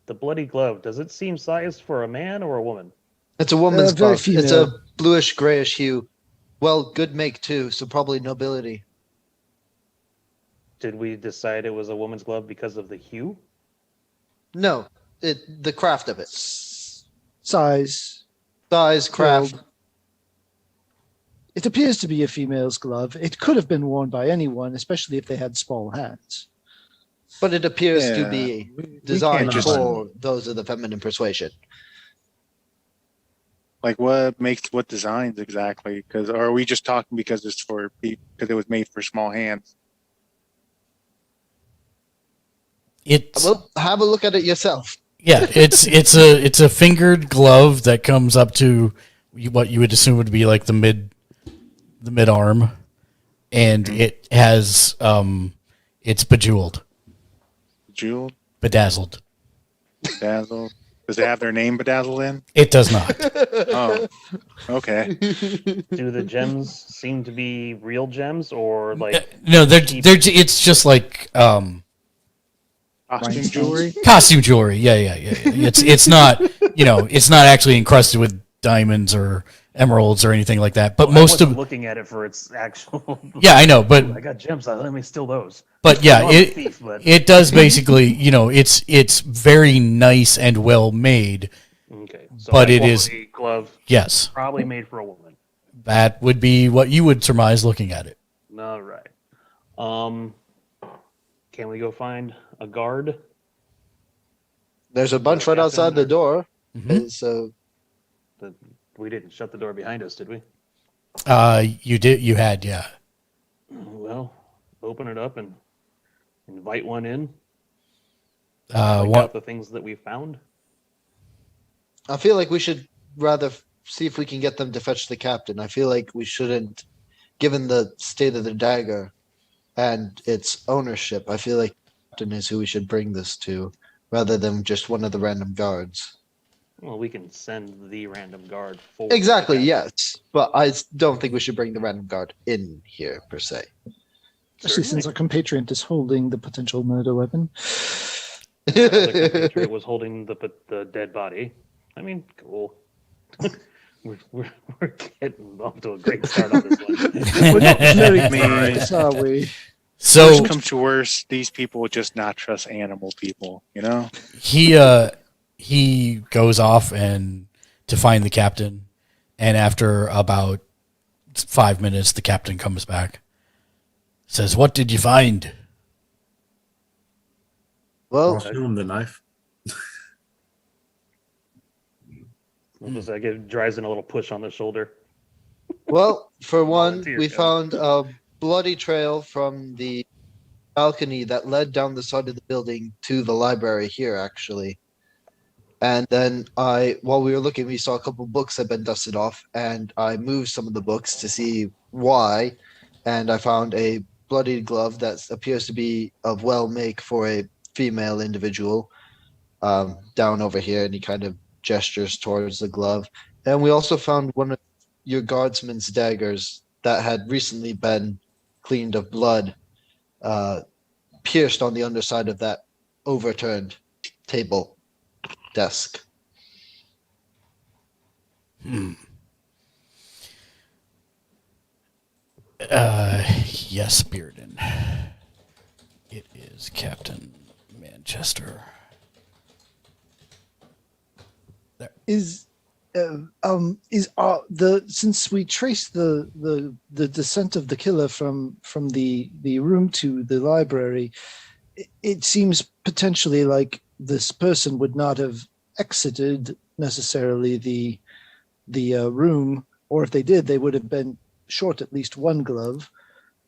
the bloody glove, does it seem sized for a man or a woman? It's a woman's very glove. It's female. a bluish grayish hue. Well, good make too, so probably nobility. Did we decide it was a woman's glove because of the hue? No, the craft of it. Size. Size, craft. Build. It appears to be a female's glove. It could have been worn by anyone, especially if they had small hands. But it appears to Yeah, be we designed can't just- for those of the feminine persuasion. Like what designs exactly? Because are we just talking because it's for people because it was made for small hands? It's Well, have a look at it yourself. yeah, it's a fingered glove that comes up to what you would assume would be like the mid arm, and it has it's bejeweled, Jewel, bedazzled. bedazzled. Does it have their name bedazzled in? It does not. Oh, okay. Do the gems seem to be real gems or like No, it's just like Costume Rhinestones. jewelry. costume jewelry. Yeah. It's not it's not actually encrusted with diamonds or emeralds or anything like that. But Well, I most wasn't of looking at it for its actual. yeah, I know, but Ooh, I got gems. Let me steal those. but yeah, I'm a thief, but it does basically, it's very nice and well made. okay. So But high it is- quality glove, Yes, probably made for a woman. that would be what you would surmise looking at it. All right. Can we go find a guard? There's a bunch right outside the door. Mhm. So We didn't shut the door behind us, did we? You had, yeah. Well, open it up and invite one in. Uh, Check one, out the things that we found. I feel like we should rather see if we can get them to fetch the captain. I feel like we shouldn't, given the state of the dagger and its ownership, I feel like the captain is who we should bring this to, rather than just one of the random guards. Well, we can send the random guard for Exactly, the captain. yes. But I don't think we should bring the random guard in here, per se. Especially since our compatriot is holding the potential murder weapon. The other compatriot was holding the dead body. I mean, cool. we're getting off to a great start on this one. We're not very Man. close, are we? so Worst comes to worst, these people would just not trust animal people, you know? he goes off and to find the captain, and after about 5 minutes, the captain comes back. Says, "What did you find?" I'll Well, show him the knife. Just like it drives in a little push on the shoulder. well, for one, Volunteer, we yeah. found a bloody trail from the balcony that led down the side of the building to the library here, actually. And then while we were looking, we saw a couple books had been dusted off, and I moved some of the books to see why. And I found a bloodied glove that appears to be of well make for a female individual down over here, and he kind of gestures towards the glove. And we also found one of your guardsman's daggers that had recently been cleaned of blood, pierced on the underside of that overturned table desk. Yes, Bearden. It is Captain Manchester. Is since we traced the descent of the killer from the room to the library, it seems potentially like this person would not have exited necessarily the room, or if they did, they would have been short at least one glove.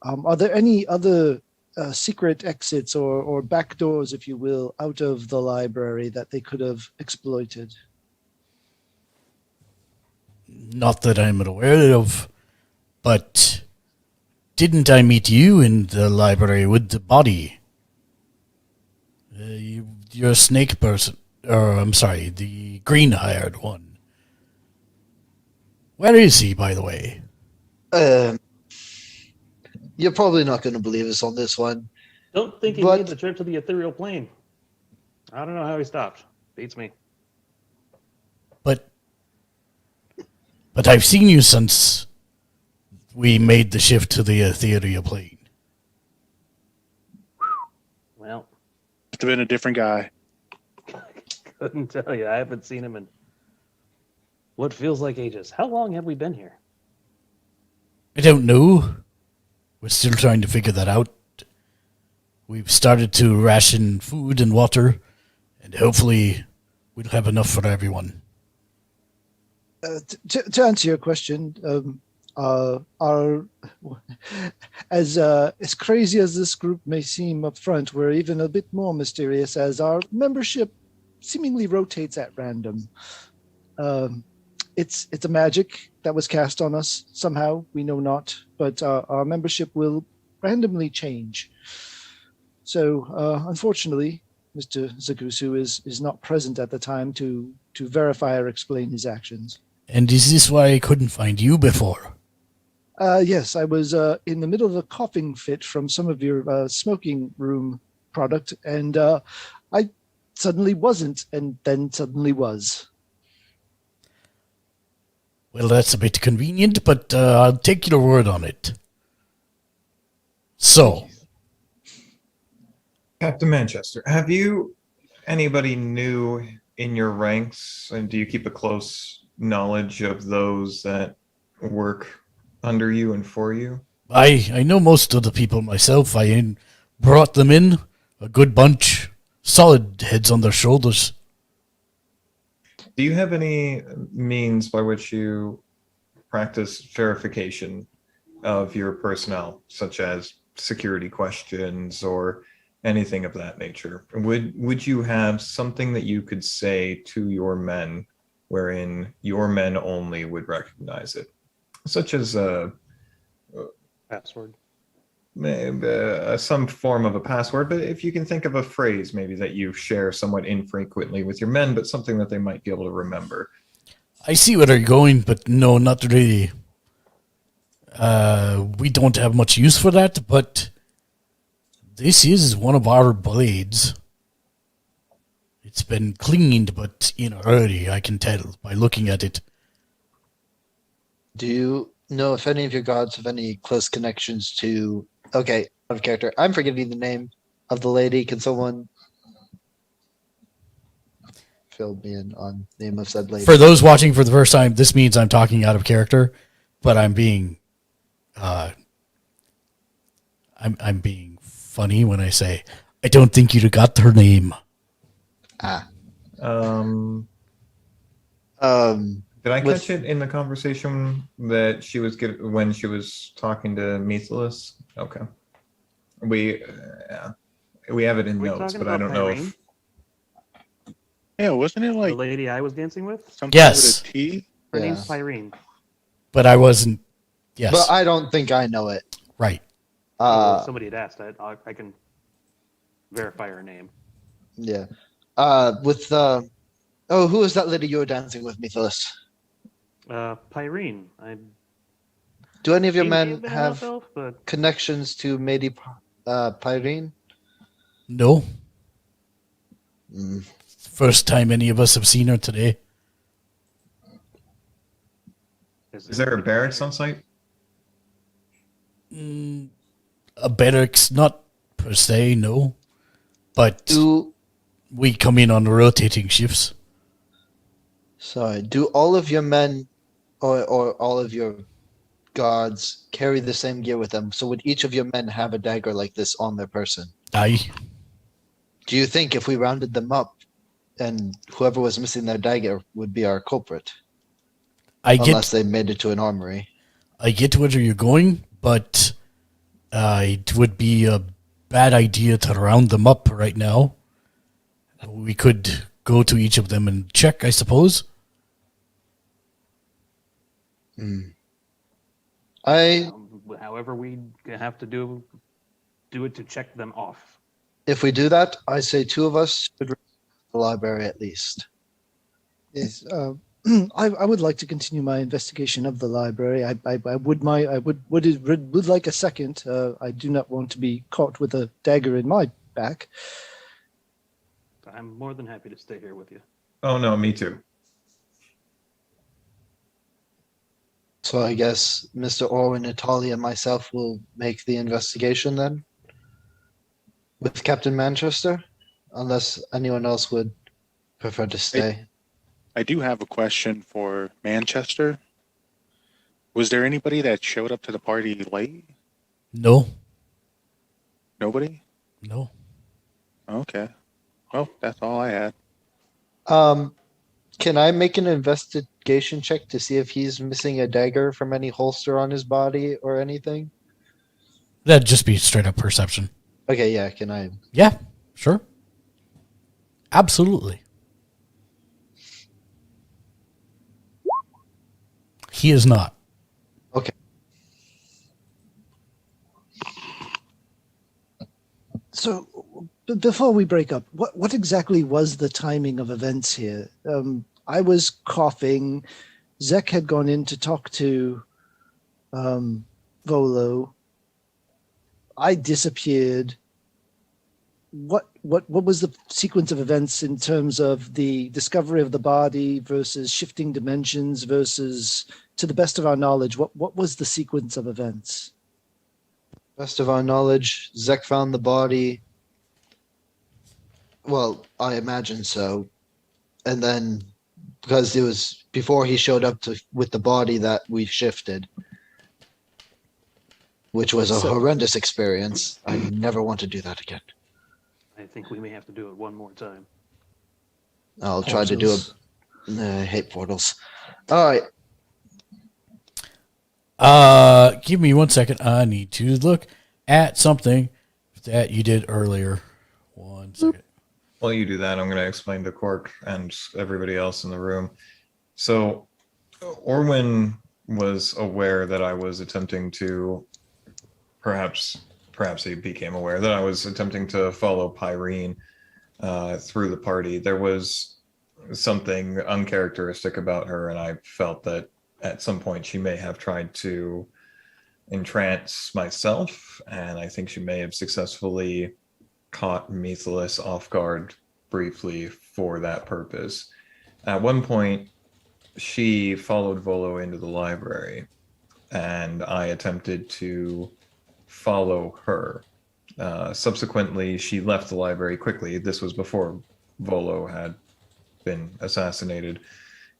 Are there any other secret exits or back doors, if you will, out of the library that they could have exploited? Not that I'm aware of, but didn't I meet you in the library with the body? You're a snake person, or I'm sorry, the green-haired one. Where is he, by the way? You're probably not going to believe us on this one. Don't think he But- made the trip to the ethereal plane. I don't know how he stopped. Beats me. But I've seen you since we made the shift to the ethereal plane. Well, Must have been a different guy. couldn't tell you. I haven't seen him in what feels like ages. How long have we been here? I don't know. We're still trying to figure that out. We've started to ration food and water, and hopefully we'll have enough for everyone. To answer your question, our as crazy as this group may seem up front, we're even a bit more mysterious, as our membership seemingly rotates at random. It's a magic that was cast on us somehow, we know not, but our membership will randomly change. So unfortunately, Mr. Zagusu is not present at the time to verify or explain his actions. And is this why I couldn't find you before? Yes, I was in the middle of a coughing fit from some of your smoking room product, and I suddenly wasn't, and then suddenly was. Well, that's a bit convenient, but I'll take your word on it. So, Captain Manchester, have you anybody new in your ranks, and do you keep a close knowledge of those that work under you and for you? I know most of the people myself. I brought them in, a good bunch, solid heads on their shoulders. Do you have any means by which you practice verification of your personnel, such as security questions or anything of that nature? Would you have something that you could say to your men wherein your men only would recognize it, such as Password. some form of a password? But if you can think of a phrase maybe that you share somewhat infrequently with your men, but something that they might be able to remember. I see where you're going, but no, not really. We don't have much use for that, but this is one of our blades. It's been cleaned, but in a hurry, I can tell by looking at it. Do you know if any of your gods have any close connections to? Okay, out of character. I'm forgetting the name of the lady. Can someone fill me in on the name of said lady? For those watching for the first time, this means I'm talking out of character, but I'm being, I'm being funny when I say I don't think you'd have got her name. Did I With- catch it in the conversation that she was when she was talking to Methelus? Okay, we have it in Are we notes, talking but I about don't know Irene? if Yeah, wasn't it The like lady I was dancing with? something Yes. with a T? Her Yeah. name's Irene. But I wasn't. Yes, But I don't think I know it. right. Well, if somebody had asked, I can verify her name. Yeah. Who is that lady you were dancing with, Methelus? Pyrene. I Do any of your can't men name the have house elf, but connections to Lady Pyrene? No, Mm. first time any of us have seen her today. is there a barracks on site? A barracks, not per se, no. But Do we come in on rotating shifts. do all of your men or all of your gods carry the same gear with them? So would each of your men have a dagger like this on their person? Aye. Do you think if we rounded them up and whoever was missing their dagger would be our culprit? Unless they made it to an armory. I get where you're going, but it would be a bad idea to round them up right now. We could go to each of them and check, I suppose. However, we have to do it to check them off. If we do that, I say two of us should reach the library at least. Yes, I would like to continue my investigation of the library. I would like a second. I do not want to be caught with a dagger in my back. I'm more than happy to stay here with you. Oh no, me too. So I guess Mr. Orwin, Natalia, and myself will make the investigation then with Captain Manchester, unless anyone else would prefer to stay. I do have a question for Manchester. Was there anybody that showed up to the party late? No, Nobody? no. Okay. Well, that's all I had. Can I make an investigation check to see if he's missing a dagger from any holster on his body or anything? That'd just be straight up perception. Okay, yeah, can I? Yeah, sure. Absolutely. He is not. Okay. So, before we break up, what exactly was the timing of events here? I was coughing. Zek had gone in to talk to Volo. I disappeared. What what was the sequence of events in terms of the discovery of the body versus shifting dimensions versus, to the best of our knowledge, what was the sequence of events? Best of our knowledge, Zek found the body. Well, I imagine so. And then, because it was before he showed up with the body that we shifted, which was a horrendous experience. I never want to do that again. I think we may have to do it one more time. I'll try to do it. I hate portals. All right. Give me 1 second. I need to look at something that you did earlier. 1 second. While you do that, I'm going to explain to Quark and everybody else in the room. So, Orwin was aware that I was attempting to, perhaps he became aware that I was attempting to follow Pyrene through the party. There was something uncharacteristic about her, and I felt that at some point she may have tried to entrance myself, and I think she may have successfully caught Methelus off guard briefly for that purpose. At one point, she followed Volo into the library, and I attempted to follow her. Subsequently, she left the library quickly. This was before Volo had been assassinated.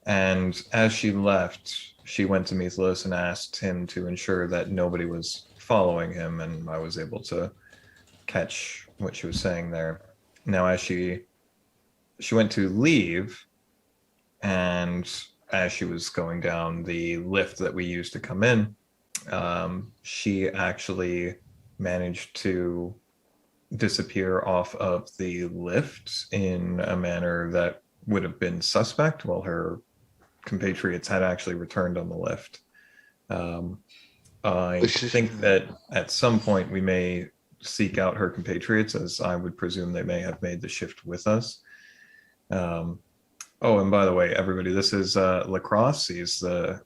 And as she left, she went to Methelus and asked him to ensure that nobody was following him, and I was able to catch what she was saying there. Now, as she went to leave, and as she was going down the lift that we used to come in, she actually managed to disappear off of the lift in a manner that would have been suspect, while her compatriots had actually returned on the lift. I think that at some point we may seek out her compatriots, as I would presume they may have made the shift with us. Oh, and by the way, everybody, this is Lacrosse. He's the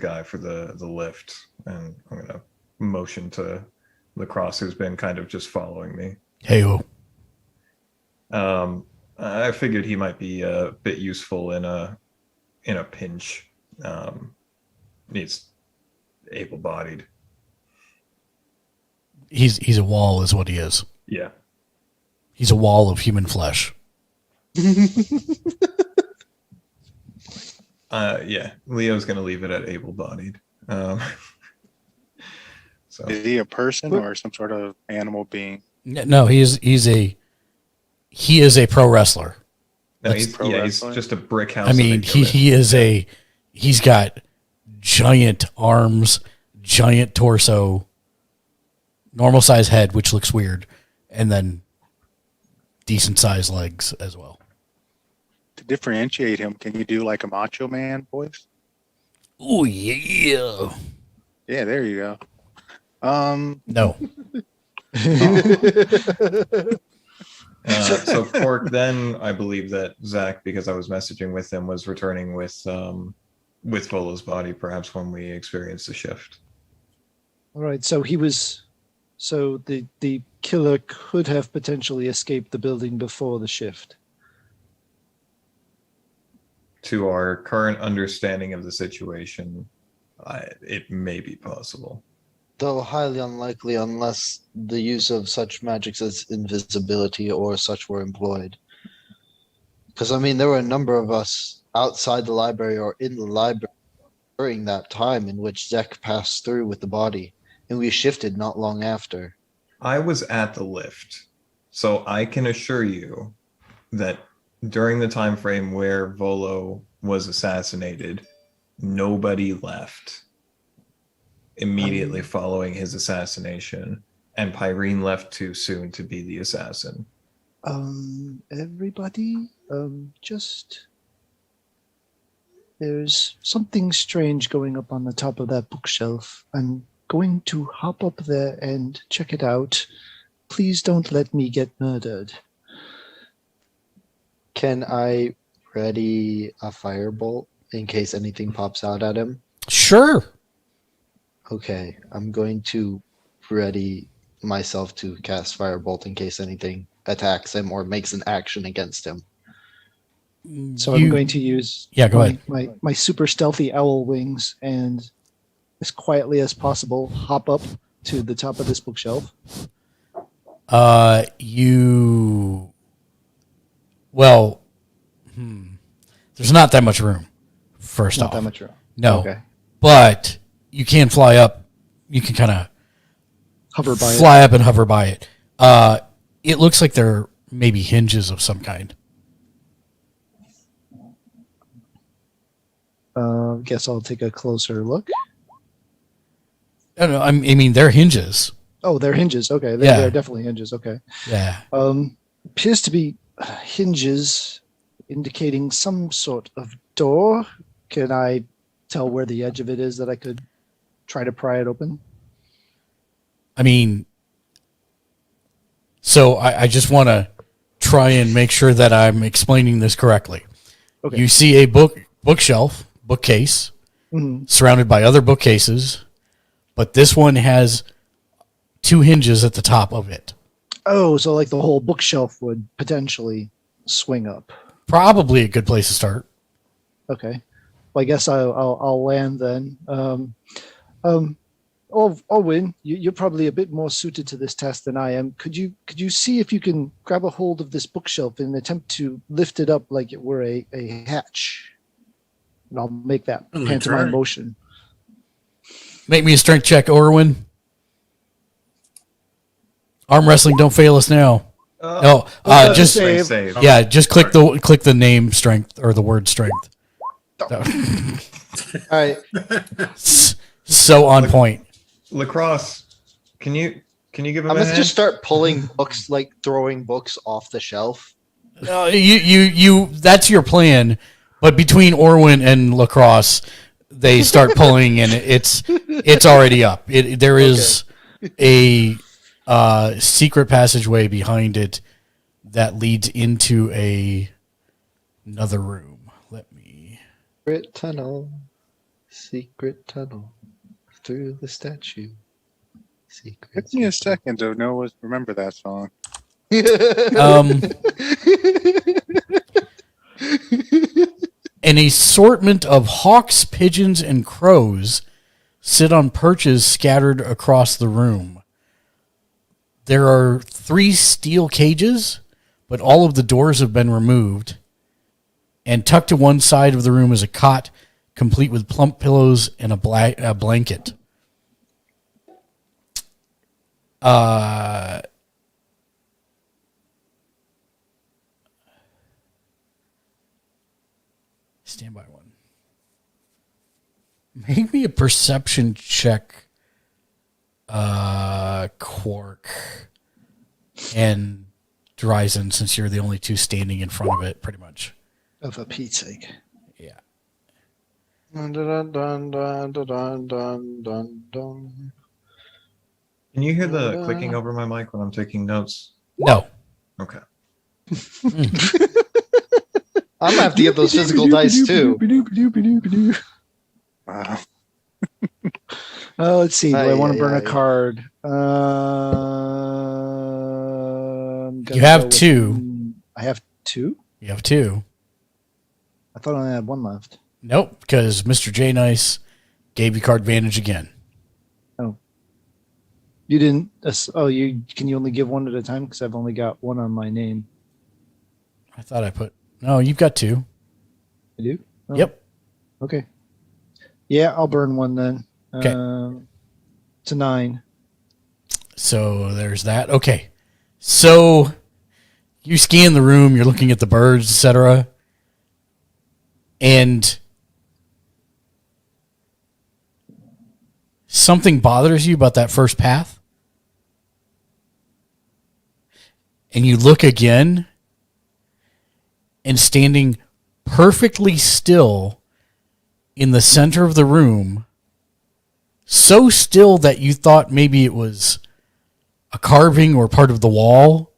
guy for the lift, and I'm gonna motion to Lacrosse, who's been kind of just following me. Hey-o. I figured he might be a bit useful in a pinch. He's able-bodied. He's a wall, is what he is. Yeah. He's a wall of human flesh. Yeah. Leo's gonna leave it at able-bodied. So Is he a person or some sort of animal being? No, he is a pro wrestler. no, he's just a brick house. I mean, he's got giant arms, giant torso, normal size head, which looks weird, and then decent sized legs as well. To differentiate him, can you do like a Macho Man voice? Oh yeah. Yeah, there you go. No. So Quark, then I believe that Zach, because I was messaging with him, was returning with Volo's body, perhaps when we experienced the shift. All right, so the killer could have potentially escaped the building before the shift. To our current understanding of the situation, it may be possible. Though highly unlikely unless the use of such magics as invisibility or such were employed. Because, I mean, there were a number of us outside the library or in the library during that time in which Zek passed through with the body, and we shifted not long after. I was at the lift, so I can assure you that during the time frame where Volo was assassinated, nobody left immediately following his assassination, and Pyrene left too soon to be the assassin. Everybody, there's something strange going up on the top of that bookshelf. I'm going to hop up there and check it out. Please don't let me get murdered. Can I ready a firebolt in case anything pops out at him? Sure. Okay, I'm going to ready myself to cast firebolt in case anything attacks him or makes an action against him. So I'm going to use go ahead. my super stealthy owl wings and as quietly as possible hop up to the top of this bookshelf. There's not that much room. First Not off, that much room. no, Okay. but you can fly up. You can kind of Hover by fly up and hover by it. It looks like there may be hinges of some kind. Guess I'll take a closer look. I mean, they're hinges. Oh, they're hinges. Okay, Yeah. they're definitely hinges. Okay. Yeah. Appears to be hinges indicating some sort of door. Can I tell where the edge of it is that I could try to pry it open? I mean, so I just want to try and make sure that I'm explaining this correctly. Okay. You see a bookcase, Mhm. surrounded by other bookcases, but this one has two hinges at the top of it. Oh, so like the whole bookshelf would potentially swing up. Probably a good place to start. Okay. Well, I guess I'll land then. Owen, you're probably a bit more suited to this task than I am. Could you see if you can grab a hold of this bookshelf and attempt to lift it up like it were a hatch? And I'll make that Let me pantomime try. motion. Make me a strength check, Orwin. Arm wrestling, don't fail us now. Just save. Save. yeah, just click the name strength or the word strength. All right. So on point. Lacrosse, can you give him I'm a gonna hand? just start pulling books, like throwing books off the shelf. You that's your plan, but between Orwin and Lacrosse, they start pulling and it's already up. There is a secret passageway behind it that leads into another room. Let me. Secret tunnel through the statue. Secret. Took me a second to remember that song. An assortment of hawks, pigeons, and crows sit on perches scattered across the room. There are 3 steel cages, but all of the doors have been removed. And tucked to one side of the room is a cot, complete with plump pillows and a blanket. Stand by one. Make me a perception check, Quark and Dryzen, since you're the only two standing in front of it, pretty much. Oh, for Pete's sake. Yeah. Dun, dun, dun, dun, dun, dun, dun, dun. Can you hear the clicking over my mic when I'm taking notes? No. Okay. I'm gonna have to get those physical dice too. Wow. Let's see. Do I want to burn a Aye. card? You have 2. I have 2? You have 2. I thought I only had 1 left. Nope, because Mr. J Nice gave you card advantage again. You didn't. Can you only give 1 at a time? Because I've only got 1 on my name. I thought I put. No, you've got 2. I do. Oh, Yep. Okay. Yeah, I'll burn 1 then. Okay. It's a 9. So there's that. Okay. So you scan the room, you're looking at the birds, etc. And something bothers you about that first path. And you look again, and standing perfectly still in the center of the room, so still that you thought maybe it was a carving or part of the wall,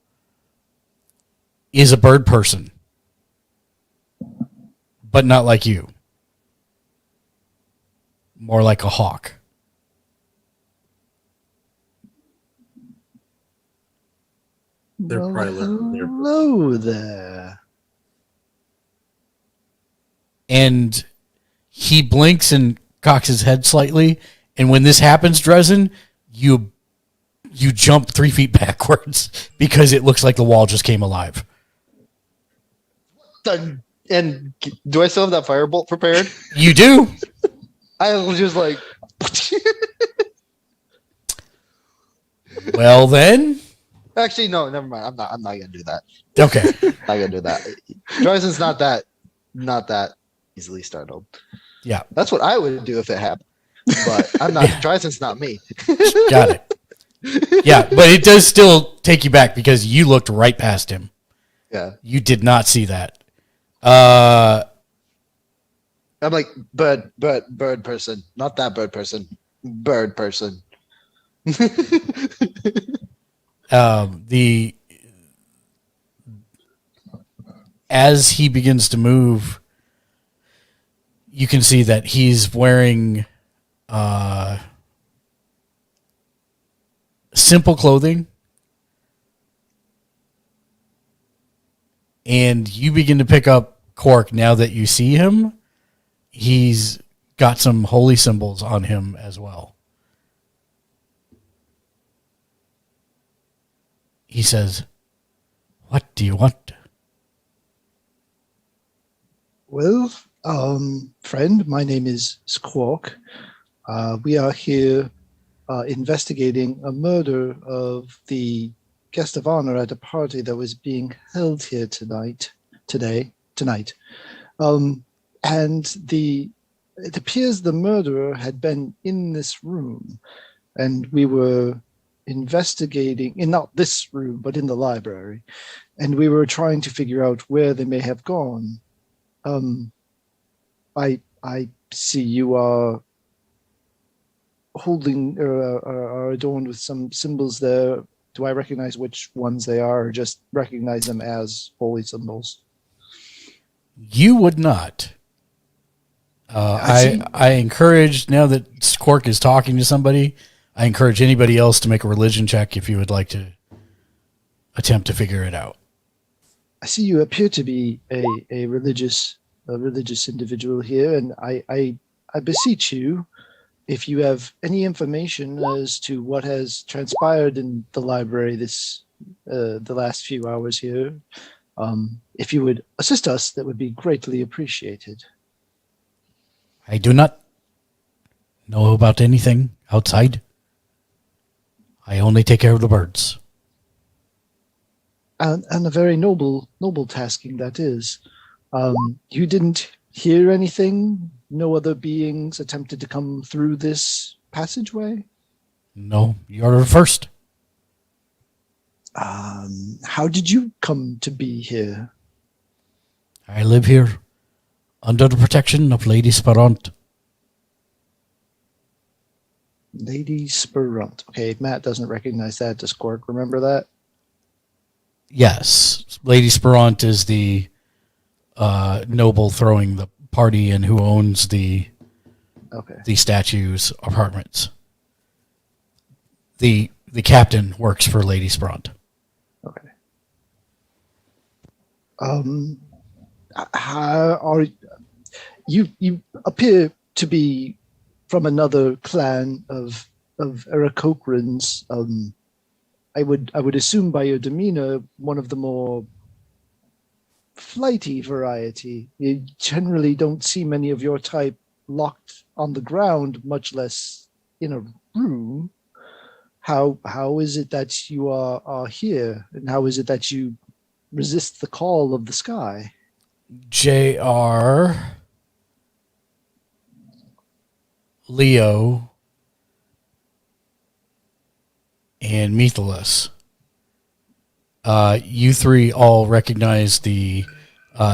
is a bird person. But not like you. More like a hawk. They're Well, probably hello there. And he blinks and cocks his head slightly. And when this happens, Dresden, you jump 3 feet backwards because it looks like the wall just came alive. And do I still have that firebolt prepared? You do. I was just like, Well, then. actually, no, never mind. I'm not gonna do that. Okay. Not gonna do that. Drysen's not that easily startled. Yeah. That's what I would do if it happened. But I'm not. Drysen's not me. Got it. Yeah, but it does still take you back because you looked right past him. Yeah. You did not see that. I'm like bird person, not that bird person. Bird person. As he begins to move, you can see that he's wearing simple clothing, and you begin to pick up Cork now that you see him. He's got some holy symbols on him as well. He says, "What do you want?" Well, friend, my name is Squawk. We are here investigating a murder of the guest of honor at a party that was being held here tonight. And it appears the murderer had been in this room, and we were investigating in not this room, but in the library, and we were trying to figure out where they may have gone. I see you are holding or are adorned with some symbols there. Do I recognize which ones they are, or just recognize them as holy symbols? You would not. I encourage, now that Cork is talking to somebody, I encourage anybody else to make a religion check if you would like to attempt to figure it out. I see you appear to be a religious individual here, and I beseech you, if you have any information as to what has transpired in the library the last few hours here, if you would assist us, that would be greatly appreciated. I do not know about anything outside. I only take care of the birds. And a very noble tasking that is. You didn't hear anything? No other beings attempted to come through this passageway? No, you're the first. How did you come to be here? I live here under the protection of Lady Sparant. Lady Sparant. Okay, Matt doesn't recognize that. Does Cork remember that? Yes, Lady Sparant is the noble throwing the party and who owns the statue's apartments. The captain works for Lady Sparant. Okay. How are you appear to be from another clan of Aarakocrans. I would assume by your demeanor one of the more flighty variety. You generally don't see many of your type locked on the ground, much less in a room. How is it that you are here, and how is it that you resist the call of the sky? J.R., Leo, and Methelus. You three all recognize the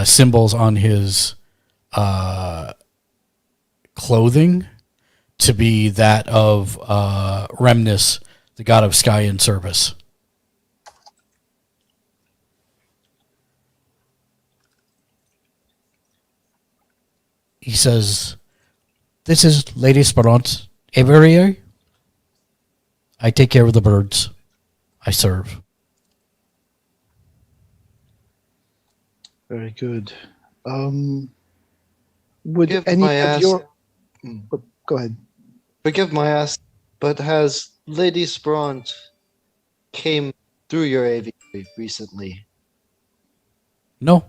symbols on his clothing to be that of Remnus, the god of sky and service. He says, "This is Lady Sparant's aviary. I take care of the birds I serve." Very good. Would Give any my of ass- your Hmm. go ahead? Forgive my ass, but has Lady Spront came through your aviary recently? No,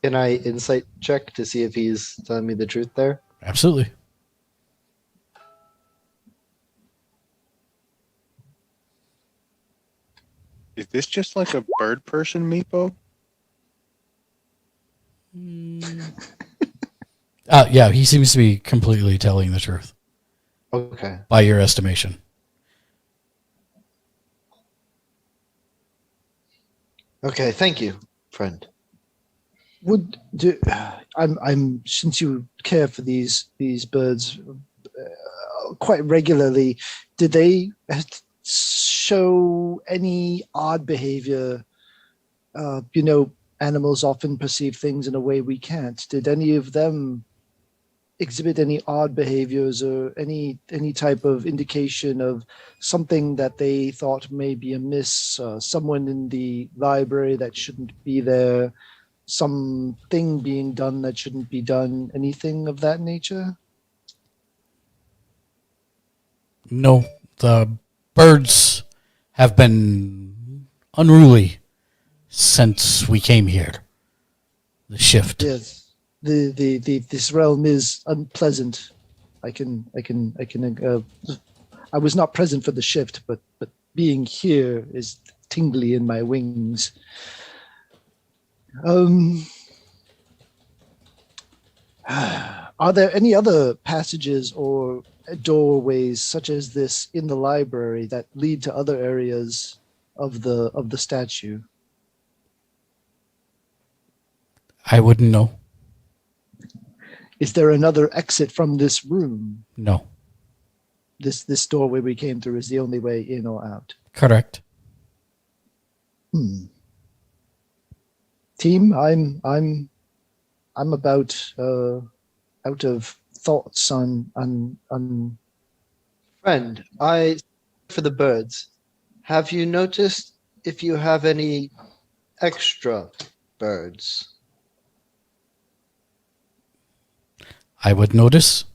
Can I insight check to see if he's telling me the truth there? absolutely. Is this just like a bird person, Meepo? Yeah, he seems to be completely telling the truth Okay. by your estimation. Okay, thank you, friend. I'm since you care for these birds quite regularly, did they show any odd behavior? Animals often perceive things in a way we can't. Did any of them exhibit any odd behaviors or any type of indication of something that they thought may be amiss? Someone in the library that shouldn't be there, something being done that shouldn't be done, anything of that nature? No, the birds have been unruly since we came here. The shift. Yes, this realm is unpleasant. I was not present for the shift, but being here is tingly in my wings. Are there any other passages or doorways such as this in the library that lead to other areas of the statue? I wouldn't know. Is there another exit from this room? No. This doorway we came through is the only way in or out. Correct. Team, I'm about out of thoughts on. Friend, for the birds, have you noticed if you have any extra birds? I would notice.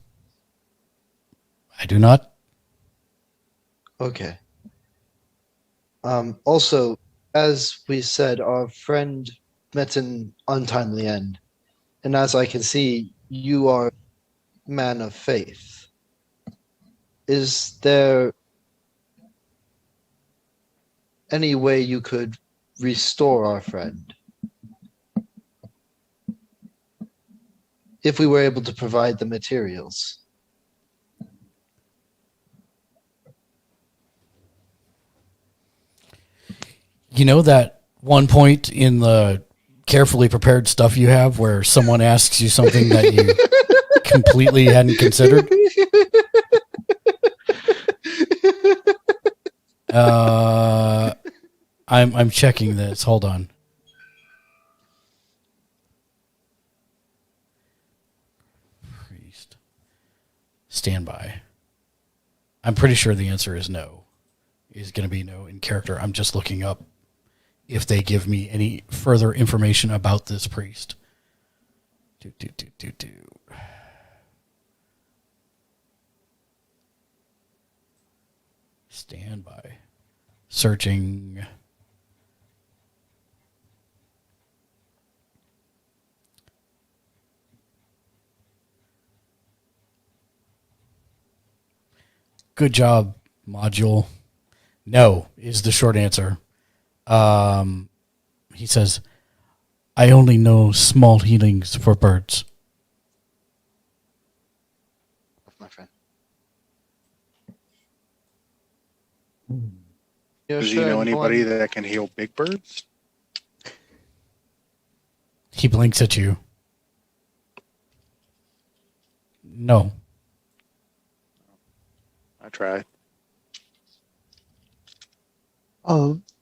I do not. Okay. Also, as we said, our friend met an untimely end. And as I can see, you are a man of faith. Is there any way you could restore our friend? If we were able to provide the materials. You know that one point in the carefully prepared stuff you have where someone asks you something that you completely hadn't considered? I'm checking this. Hold on. Priest. Stand by. I'm pretty sure the answer is no. Is going to be no in character. I'm just looking up if they give me any further information about this priest. Stand by. Searching. Good job, module. No is the short answer. He says, I only know small healings for birds. My friend. Does he know anybody that can heal big birds? He blinks at you. No. I tried.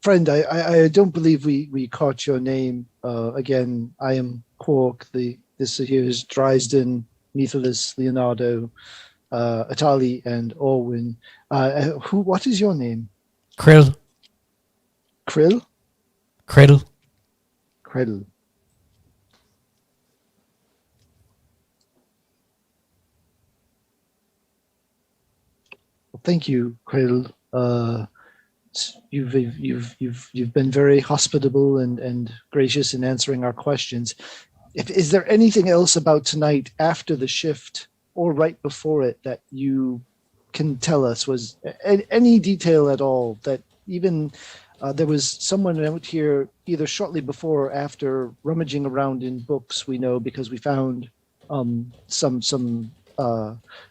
Friend, I don't believe we caught your name. Again, I am Quark. This here is Dryden, Neithalis, Leonardo, Atali, and Orwin. What is your name? Krill. Krill? Krill. Krill. thank you, Krill. You've been very hospitable and gracious in answering our questions. Is there anything else about tonight after the shift or right before it that you can tell us? Was any detail at all that even there was someone out here either shortly before or after rummaging around in books, we know, because we found some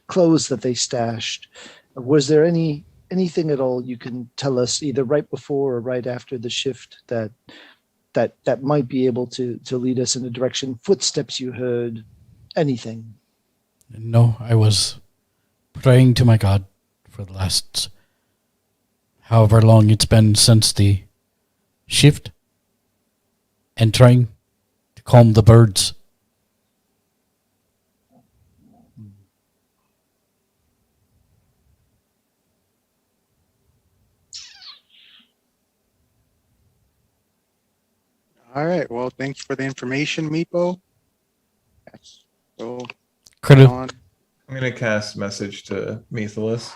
clothes that they stashed. Was there anything at all you can tell us either right before or right after the shift that might be able to lead us in a direction? Footsteps you heard, anything? No, I was praying to my God for the last however long it's been since the shift and trying to calm the birds. All right. Well, thanks for the information, Meepo. So, Credit. on. I'm going to cast message to Methalus.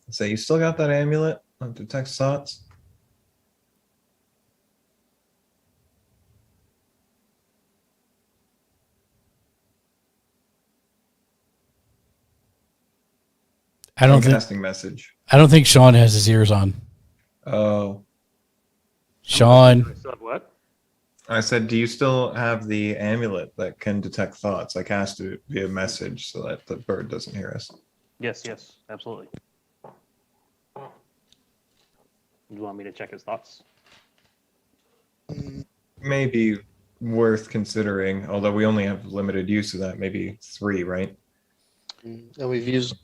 Say, you still got that amulet of detect thoughts? I don't think casting message. I don't think Sean has his ears on. Oh. Sean. What? I said, do you still have the amulet that can detect thoughts? I cast it via message so that the bird doesn't hear us. Yes, absolutely. You want me to check his thoughts? Maybe worth considering, although we only have limited use of that, maybe 3, right? And we've used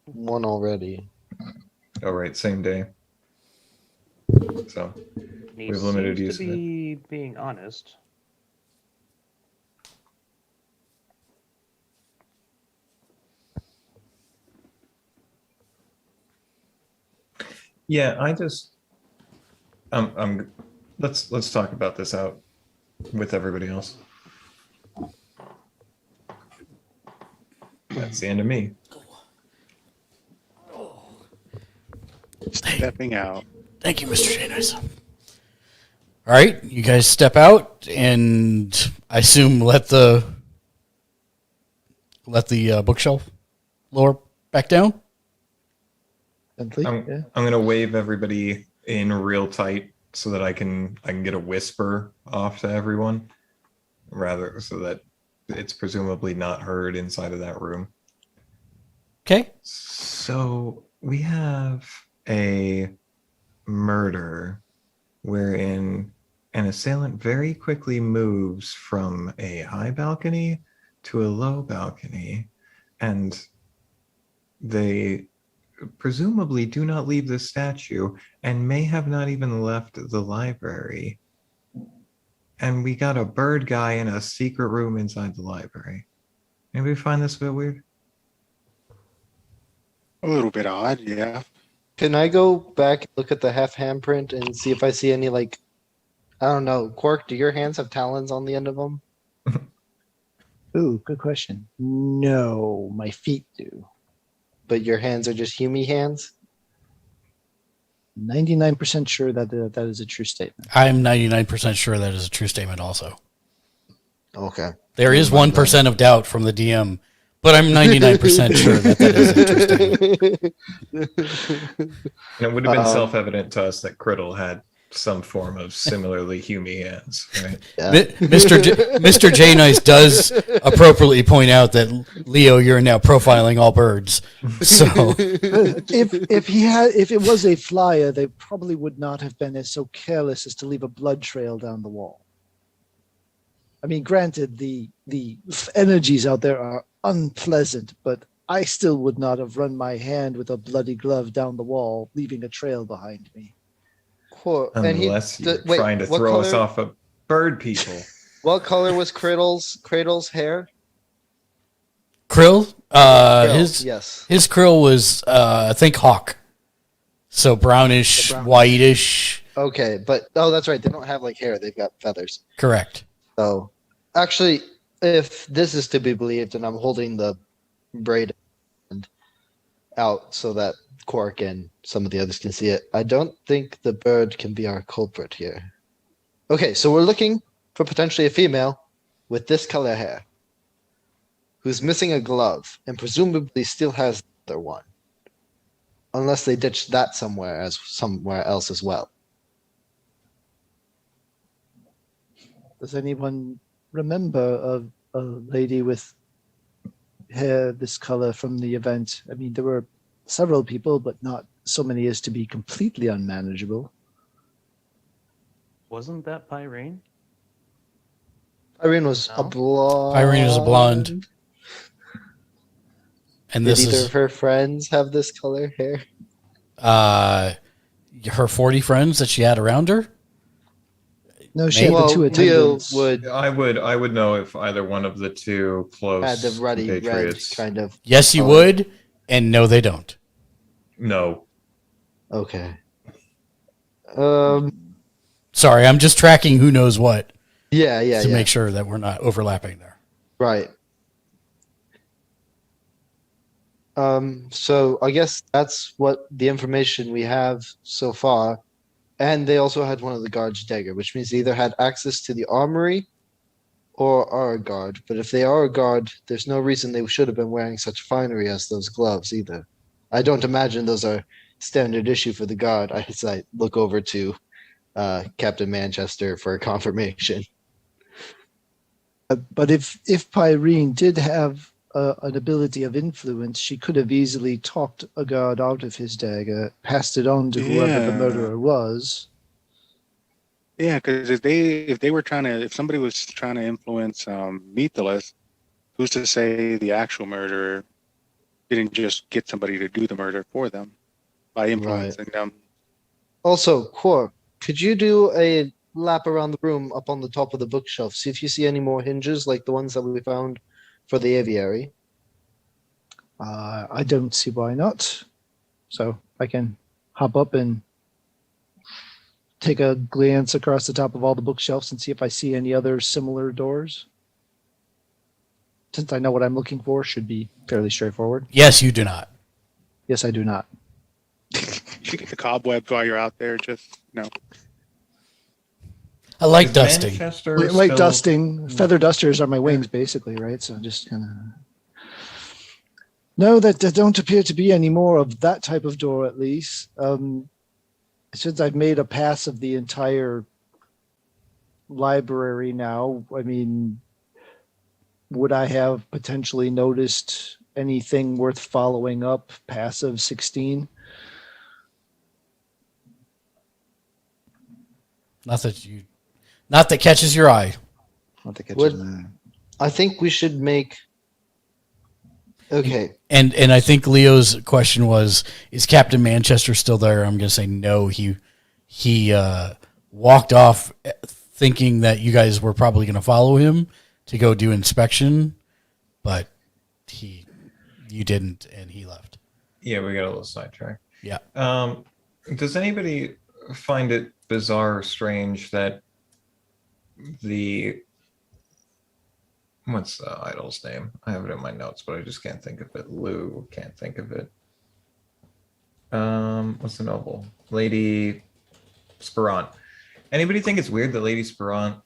one already. Oh, right, same day. So, He have limited seems use to of it. be being honest. yeah, I just, let's talk about this out with everybody else. That's the end of me. Stepping out. Thank you, Mr. Janus. All right, you guys step out, and I assume let the bookshelf lower back down. I'm gonna wave everybody in real tight so that I can get a whisper off to everyone, rather so that it's presumably not heard inside of that room. Okay. So we have a murder wherein an assailant very quickly moves from a high balcony to a low balcony, and they presumably do not leave the statue and may have not even left the library. And we got a bird guy in a secret room inside the library. Anybody find this a bit weird? A little bit odd, yeah. Can I go back and look at the half handprint and see if I see any, like, I don't know, Quark, do your hands have talons on the end of them? Ooh, good question. No, my feet do. But your hands are just Hume hands? 99% sure that that is a true statement. I'm 99% sure that is a true statement also. Okay. There is 1% of doubt from the DM, but I'm 99% sure that is a true statement. And it would have been self-evident to us that Criddle had some form of similarly Hume hands, right? Yeah. Mr. J Nice does appropriately point out that Leo, you're now profiling all birds. So if it was a flyer, they probably would not have been so careless as to leave a blood trail down the wall. I mean, granted, the energies out there are unpleasant, but I still would not have run my hand with a bloody glove down the wall, leaving a trail behind me. Cool. Unless you're trying to throw us off of bird people. What color was Cradle's hair? Krill, Yes. his krill was I think hawk, so brownish, whitish. Okay, but that's right. They don't have like hair. They've got feathers. Correct. So actually, if this is to be believed, and I'm holding the braid out so that Quark and some of the others can see it. I don't think the bird can be our culprit here. Okay, so we're looking for potentially a female with this color hair who's missing a glove and presumably still has the other one. Unless they ditched that somewhere else as well. Does anyone remember a lady with hair this color from the event? I mean, there were several people, but not so many as to be completely unmanageable. Wasn't that Pyrene? Irene was a No. blonde. Irene is a blonde. And Did this either is of her friends have this color hair? her 40 friends that she had around her. No, she had the two Leo attendants. would I would know if either one of the two close had the ruddy red compatriots. kind of. Yes, you Oh. would, and no, they don't. No. Okay. Sorry, I'm just tracking who knows what Yeah, to make sure that we're not overlapping there. Right. So I guess that's what the information we have so far. And they also had one of the guards' dagger, which means they either had access to the armory or are a guard. But if they are a guard, there's no reason they should have been wearing such finery as those gloves either. I don't imagine those are standard issue for the guard. As I look over to Captain Manchester for confirmation. But if Pyrene did have an ability of influence, she could have easily talked a guard out of his dagger, passed it on to whoever the Yeah. murderer was. Yeah, because if somebody was trying to influence Mythilus, who's to say the actual murderer didn't just get somebody to do the murder for them by influencing them? Also, Quark, could you do a lap around the room up on the top of the bookshelf? See if you see any more hinges like the ones that we found for the aviary. I don't see why not. So I can hop up and take a glance across the top of all the bookshelves and see if I see any other similar doors. Since I know what I'm looking for, should be fairly straightforward. Yes, you do not. Yes, I do not. You get the cobwebs while you're out there, just I like Is dusting. Manchester Like still- dusting, feather dusters are my wings, basically, right? So just kind of. No, that there don't appear to be any more of that type of door, at least. Since I've made a pass of the entire library now, I mean, would I have potentially noticed anything worth following up passive 16? Not that catches your eye. Not to catch Would- it. I think we should make. Okay. And I think Leo's question was, is Captain Manchester still there? I'm going to say no. He walked off thinking that you guys were probably going to follow him to go do inspection, but you didn't, and he left. Yeah, we got a little sidetracked. Yeah. Does anybody find it bizarre or strange that what's the idol's name? I have it in my notes, but I just can't think of it. Lou, can't think of it. What's the noble? Lady Sperant. Anybody think it's weird that Lady Sperant,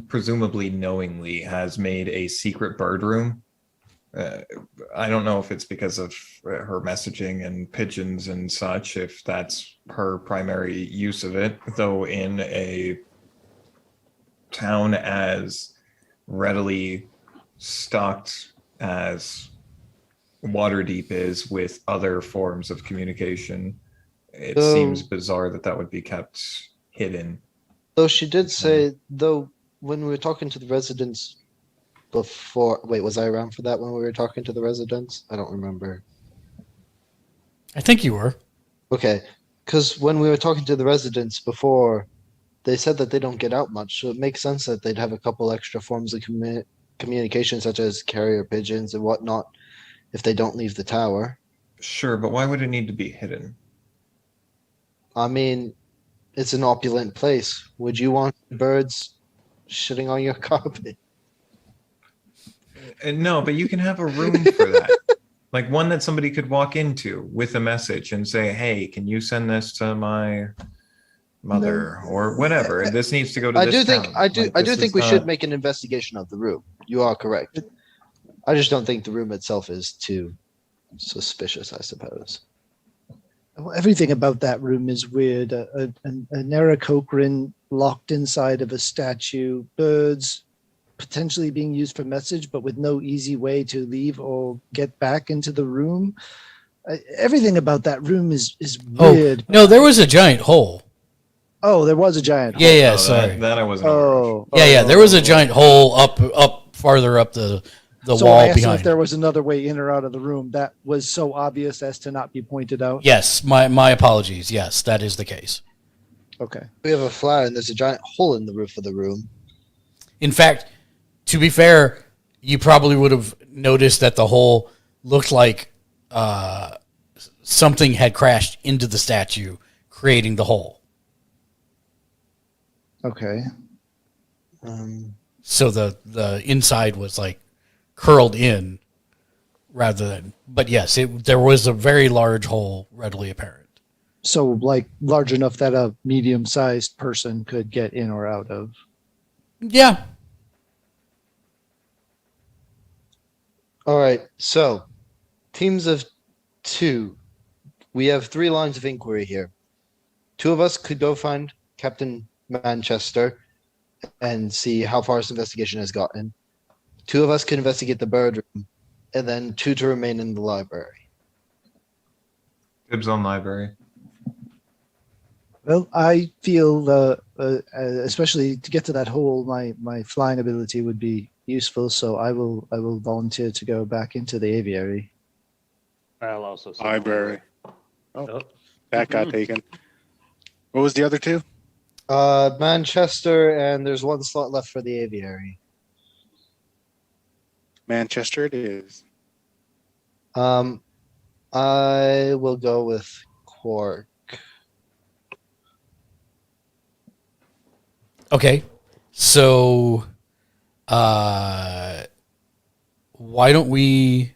presumably knowingly, has made a secret bird room? I don't know if it's because of her messaging and pigeons and such, if that's her primary use of it, though in a town as readily stocked as Waterdeep is with other forms of communication, it seems bizarre that would be kept hidden. Though she did say, though, when we were talking to the residents before. Wait, was I around for that when we were talking to the residents? I don't remember. I think you were. Okay, because when we were talking to the residents before, they said that they don't get out much, so it makes sense that they'd have a couple extra forms of communication, such as carrier pigeons and whatnot, if they don't leave the tower. Sure, but why would it need to be hidden? I mean, it's an opulent place. Would you want birds shitting on your carpet? No, but you can have a room for that. Like one that somebody could walk into with a message and say, "Hey, can you send this to my mother or whatever? This needs to go to I this do think town." I do Like, I do this think is we should not- make an investigation of the room. You are correct. I just don't think the room itself is too suspicious, I suppose. Well, everything about that room is weird. An Aarakocra locked inside of a statue, birds potentially being used for message, but with no easy way to leave or get back into the room. Everything about that room is weird. Oh, no, there was a giant hole. Oh, there was a giant Yeah, hole. yeah, Oh, sorry. that I wasn't aware of. Oh, Yeah, there was a giant hole up farther up the so wall I asked behind. if there was another way in or out of the room. That was so obvious as to not be pointed out. Yes, my apologies. Yes, that is the case. Okay. We have a flower and there's a giant hole in the roof of the room. In fact, to be fair, you probably would have noticed that the hole looked like something had crashed into the statue, creating the hole. Okay. So the inside was like curled in rather than. But yes, there was a very large hole readily apparent. So like large enough that a medium-sized person could get in or out of. Yeah. All right, so teams of 2. We have 3 lines of inquiry here. 2 of us could go find Captain Manchester and see how far his investigation has gotten. 2 of us can investigate the bird room, and then 2 to remain in the library. Dibs on library. Well, I feel, especially to get to that hole, my flying ability would be useful. So I will volunteer to go back into the aviary. I'll also say Library. Oh. That got taken. What was the other 2? Manchester, and there's 1 slot left for the aviary. Manchester it is. I will go with Quark. Okay. So, why don't we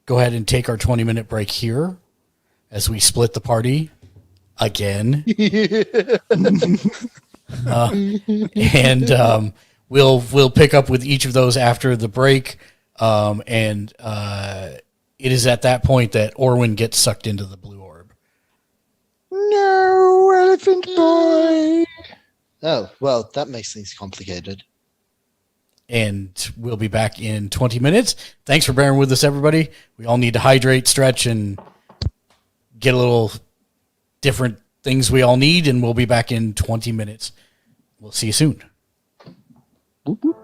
go ahead and take our 20-minute break here as we split the party again? And we'll pick up with each of those after the break. And it is at that point that Orwin gets sucked into the blue orb. No, elephant boy. Oh, well, that makes things complicated. And we'll be back in 20 minutes. Thanks for bearing with us, everybody. We all need to hydrate, stretch, and get a little different things we all need, and we'll be back in 20 minutes. We'll see you soon. Boop, boop.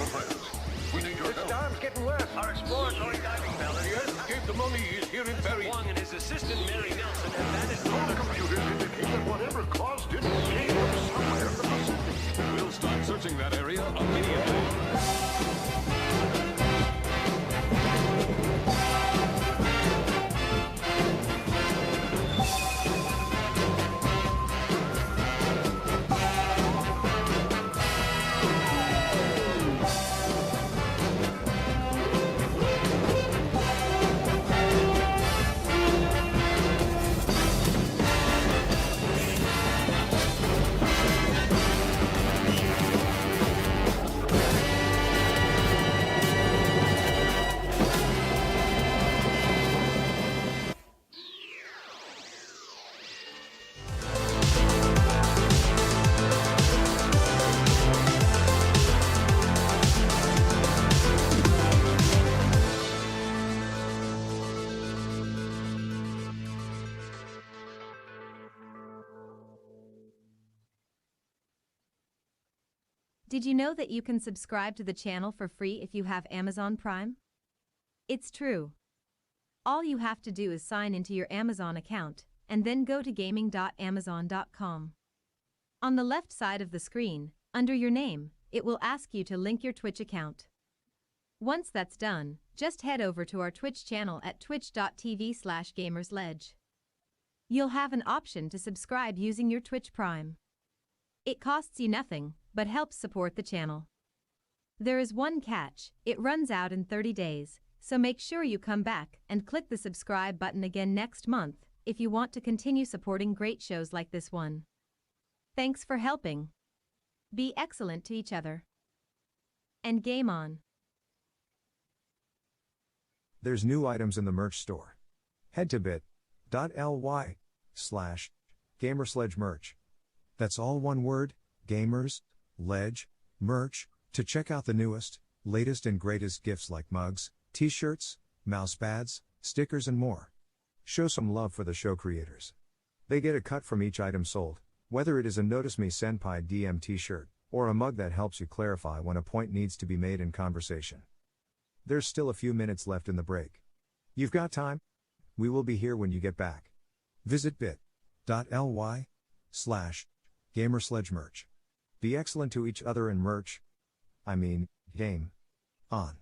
for friends. We need your help. Storm's getting worse. Our exploratory diving bell The escape the mummy is here in Perry. Wong and his assistant Mary Nelson have vanished from Our the computers indicate that whatever caused it came from somewhere in the Pacific. We'll start searching that area immediately. Did you know that you can subscribe to the channel for free if you have Amazon Prime? It's true. All you have to do is sign into your Amazon account, and then go to gaming.amazon.com. On the left side of the screen, under your name, it will ask you to link your Twitch account. Once that's done, just head over to our Twitch channel at twitch.tv/gamersledge. You'll have an option to subscribe using your Twitch Prime. It costs you nothing, but helps support the channel. There is one catch: it runs out in 30 days, so make sure you come back and click the subscribe button again next month if you want to continue supporting great shows like this one. Thanks for helping. Be excellent to each other. And game on. There's new items in the merch store. Head to bit.ly/gamersledge merch. That's all one word, Gamers, Ledge, Merch, to check out the newest, latest and greatest gifts like mugs, t-shirts, mouse pads, stickers and more. Show some love for the show creators. They get a cut from each item sold, whether it is a Notice Me Senpai DM t-shirt, or a mug that helps you clarify when a point needs to be made in conversation. There's still a few minutes left in the break. You've got time? We will be here when you get back. Visit bit.ly/gamersledge merch. Be excellent to each other and merch. I mean, game on.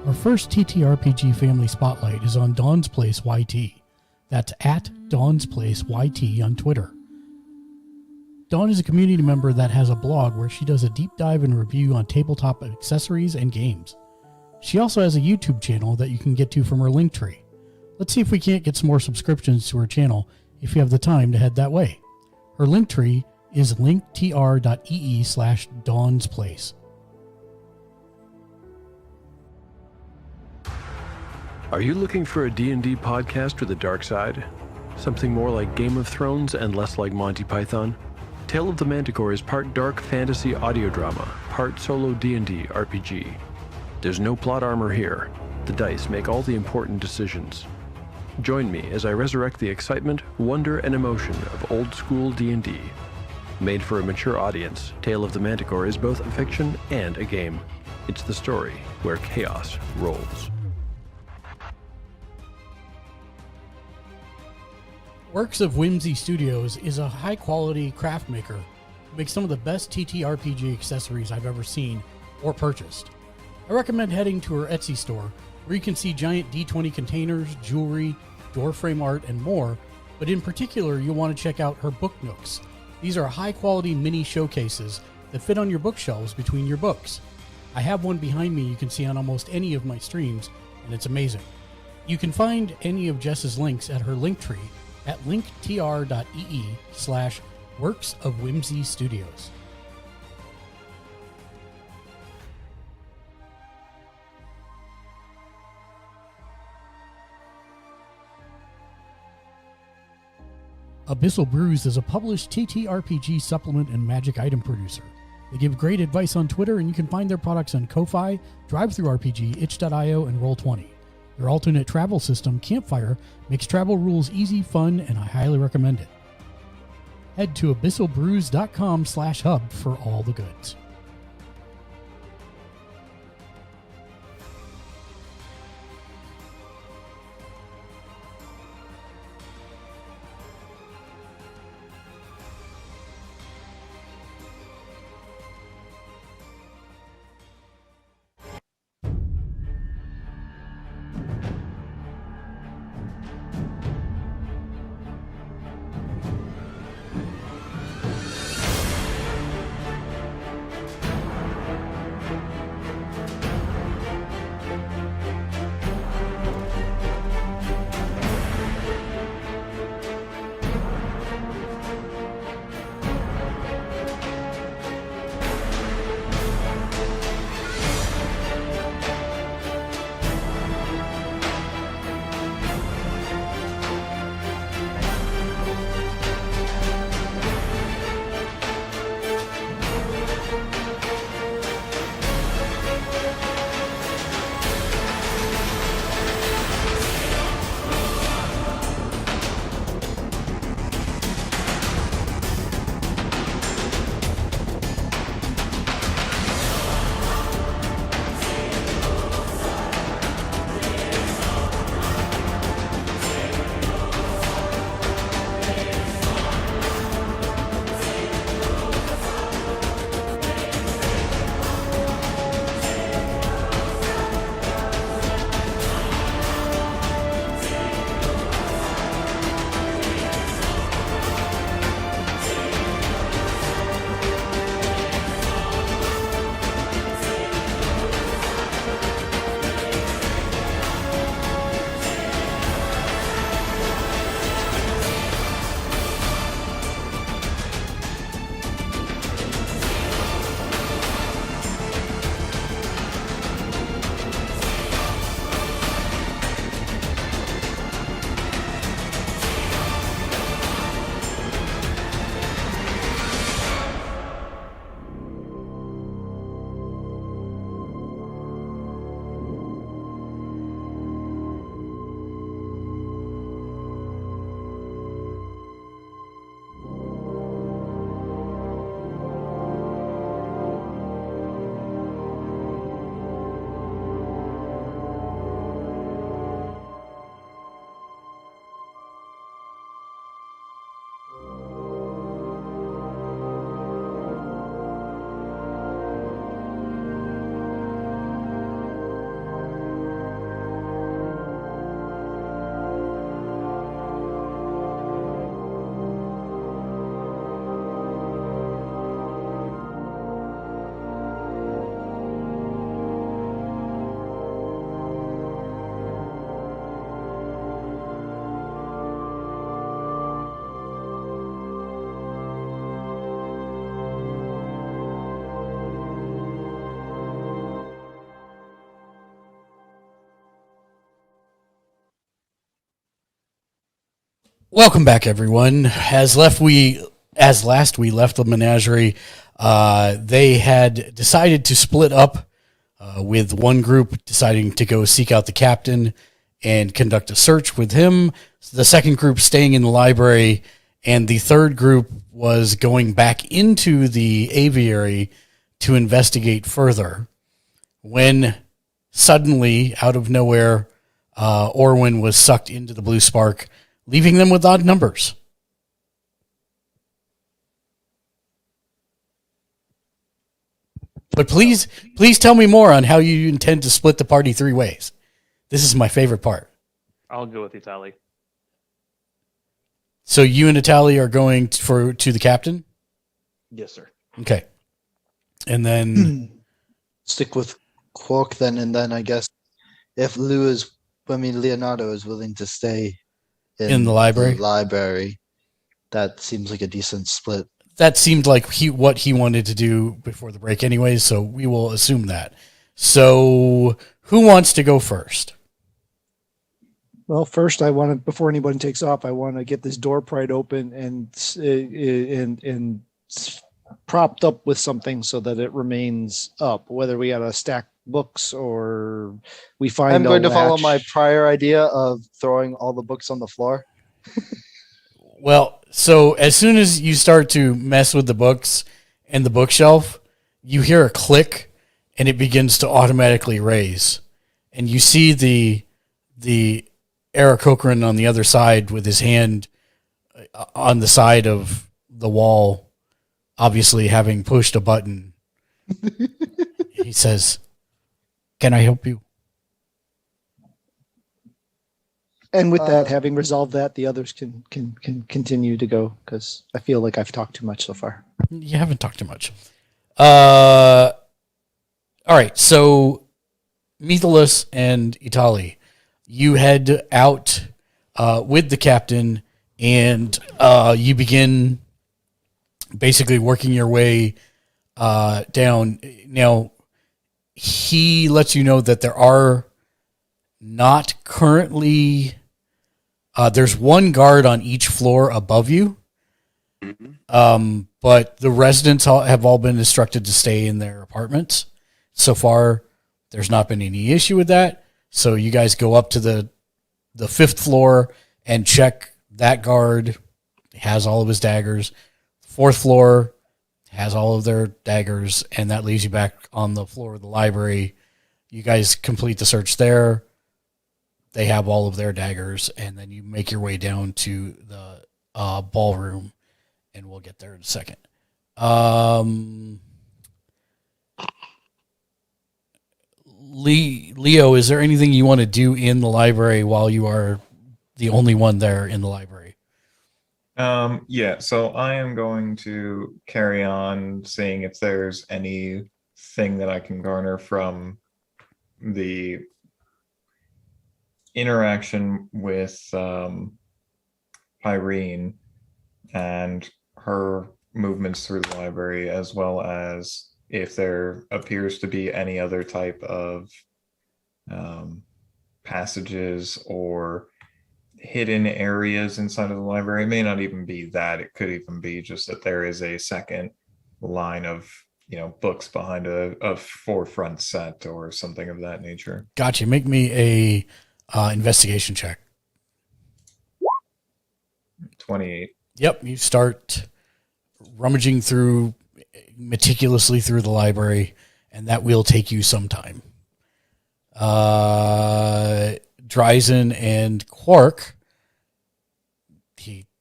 Our first TTRPG Family Spotlight is on Dawn's Place YT. That's at Dawn's Place YT on Twitter. Dawn is a community member that has a blog where she does a deep dive and review on tabletop accessories and games. She also has a YouTube channel that you can get to from her link tree. Let's see if we can't get some more subscriptions to her channel if you have the time to head that way. Her link tree is linktr.ee/Dawn's Place. Are you looking for a D&D podcast with a dark side? Something more like Game of Thrones and less like Monty Python? Tale of the Manticore is part dark fantasy audio drama, part solo D&D RPG. There's no plot armor here. The dice make all the important decisions. Join me as I resurrect the excitement, wonder, and emotion of old school D&D. Made for a mature audience, Tale of the Manticore is both a fiction and a game. It's the story where chaos rolls. Works of Whimsy Studios is a high-quality craft maker who makes some of the best TTRPG accessories I've ever seen or purchased. I recommend heading to her Etsy store, where you can see giant D20 containers, jewelry, door frame art, and more, but in particular, you'll want to check out her book nooks. These are high-quality mini showcases that fit on your bookshelves between your books. I have one behind me you can see on almost any of my streams, and it's amazing. You can find any of Jess's links at her link tree at linktr.ee/Works of Whimsy Studios. Abyssal Brews is a published TTRPG supplement and magic item producer. They give great advice on Twitter, and you can find their products on Ko-Fi, DriveThruRPG, itch.io, and Roll20. Their alternate travel system, Campfire, makes travel rules easy, fun, and I highly recommend it. Head to abyssalbrews.com/hub for all the goods. Welcome back, everyone. As last we left the Menagerie, they had decided to split up, with one group deciding to go seek out the captain and conduct a search with him, the second group staying in the library, and the third group was going back into the aviary to investigate further. When suddenly, out of nowhere, Orwin was sucked into the blue spark, leaving them with odd numbers. But please tell me more on how you intend to split the party 3 ways. This is my favorite part. I'll go with Italy. So you and Italy are going to the captain? Yes, sir. Okay. And then Stick with Quark then, and then I guess if Leonardo is willing to stay in the library, that seems like a decent split. that seemed like what he wanted to do before the break anyways, so we will assume that. So who wants to go first? Well, first before anyone takes off, I want to get this door pried open and propped up with something so that it remains up, whether we got to stack books or we find I'm going to follow latch. my prior idea of throwing all the books on the floor. Well, so as soon as you start to mess with the books and the bookshelf, you hear a click and it begins to automatically raise. And you see the Eric Cochran on the other side with his hand on the side of the wall, obviously having pushed a button. He says, "Can I help you?" And with that, having resolved that, the others can continue to go, because I feel like I've talked too much so far. You haven't talked too much. All right, so Mythilus and Itali, you head out with the captain, and you begin basically working your way down. Now, he lets you know that there are not currently... there's one guard on each floor above you, but the residents have all been instructed to stay in their apartments. So far, there's not been any issue with that. So you guys go up to the 5th floor and check that guard. Has all of his daggers. 4th floor has all of their daggers, and that leaves you back on the floor of the library. You guys complete the search there. They have all of their daggers, and then you make your way down to the ballroom, and we'll get there in a second. Leo, is there anything you want to do in the library while you are the only one there in the library? Yeah, so I am going to carry on seeing if there's anything that I can garner from the interaction with Irene and her movements through the library, as well as if there appears to be any other type of passages or hidden areas inside of the library. It may not even be that. It could even be just that there is a second line of books behind a forefront set or something of that nature. Gotcha. Make me a investigation check. 28. Yep, you start rummaging meticulously through the library, and that will take you some time. Dryzen and Quark,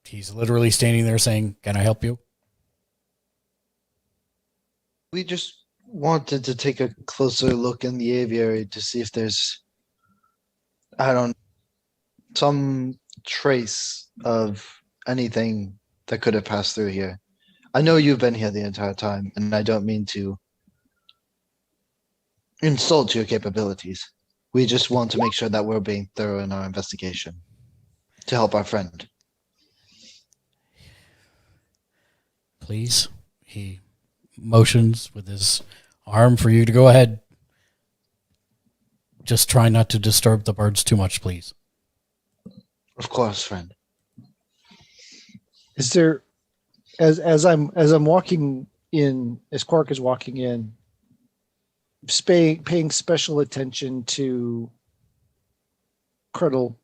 he's literally standing there saying, "Can I help you?" We just wanted to take a closer look in the aviary to see if there's, some trace of anything that could have passed through here. I know you've been here the entire time, and I don't mean to insult your capabilities. We just want to make sure that we're being thorough in our investigation to help our friend. Please. He motions with his arm for you to go ahead. Just try not to disturb the birds too much, please. Of course, friend. Is there, as I'm walking in, as Quark is walking in, paying special attention to Curdle,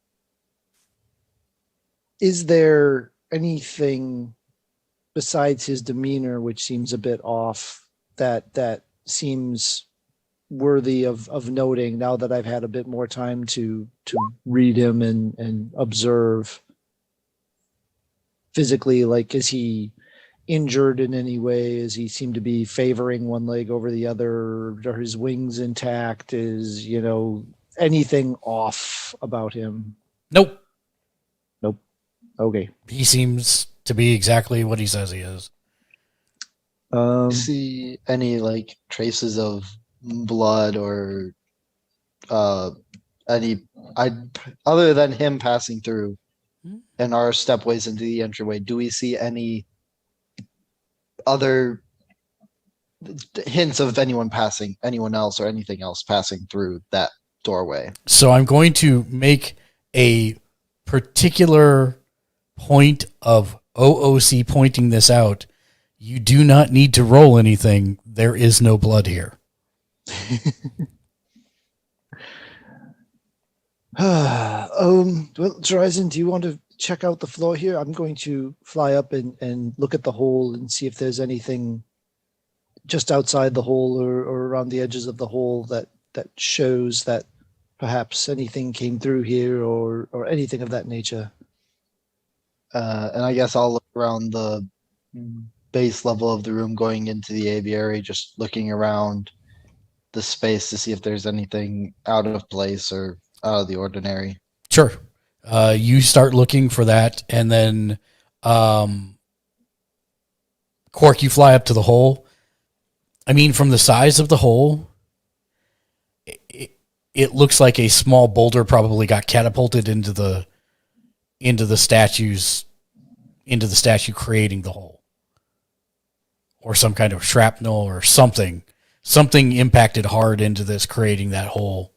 is there anything besides his demeanor which seems a bit off that seems worthy of noting now that I've had a bit more time to read him and observe physically? Like, is he injured in any way? Is he seem to be favoring one leg over the other? Are his wings intact? Is, anything off about him? Nope. Okay. He seems to be exactly what he says he is. See any like traces of blood or any other than him passing through and our stepways into the entryway? Do we see any other hints of anyone else or anything else passing through that doorway? So I'm going to make a particular point of OOC pointing this out. You do not need to roll anything. There is no blood here. Well, Dryzen, do you want to check out the floor here? I'm going to fly up and look at the hole and see if there's anything just outside the hole or around the edges of the hole that shows that perhaps anything came through here or anything of that nature. And I guess I'll look around the base level of the room going into the aviary, just looking around the space to see if there's anything out of place or out of the ordinary. Sure. You start looking for that, and then Quark, you fly up to the hole. I mean, from the size of the hole, it looks like a small boulder probably got catapulted into the statue creating the hole, or some kind of shrapnel or something impacted hard into this, creating that hole.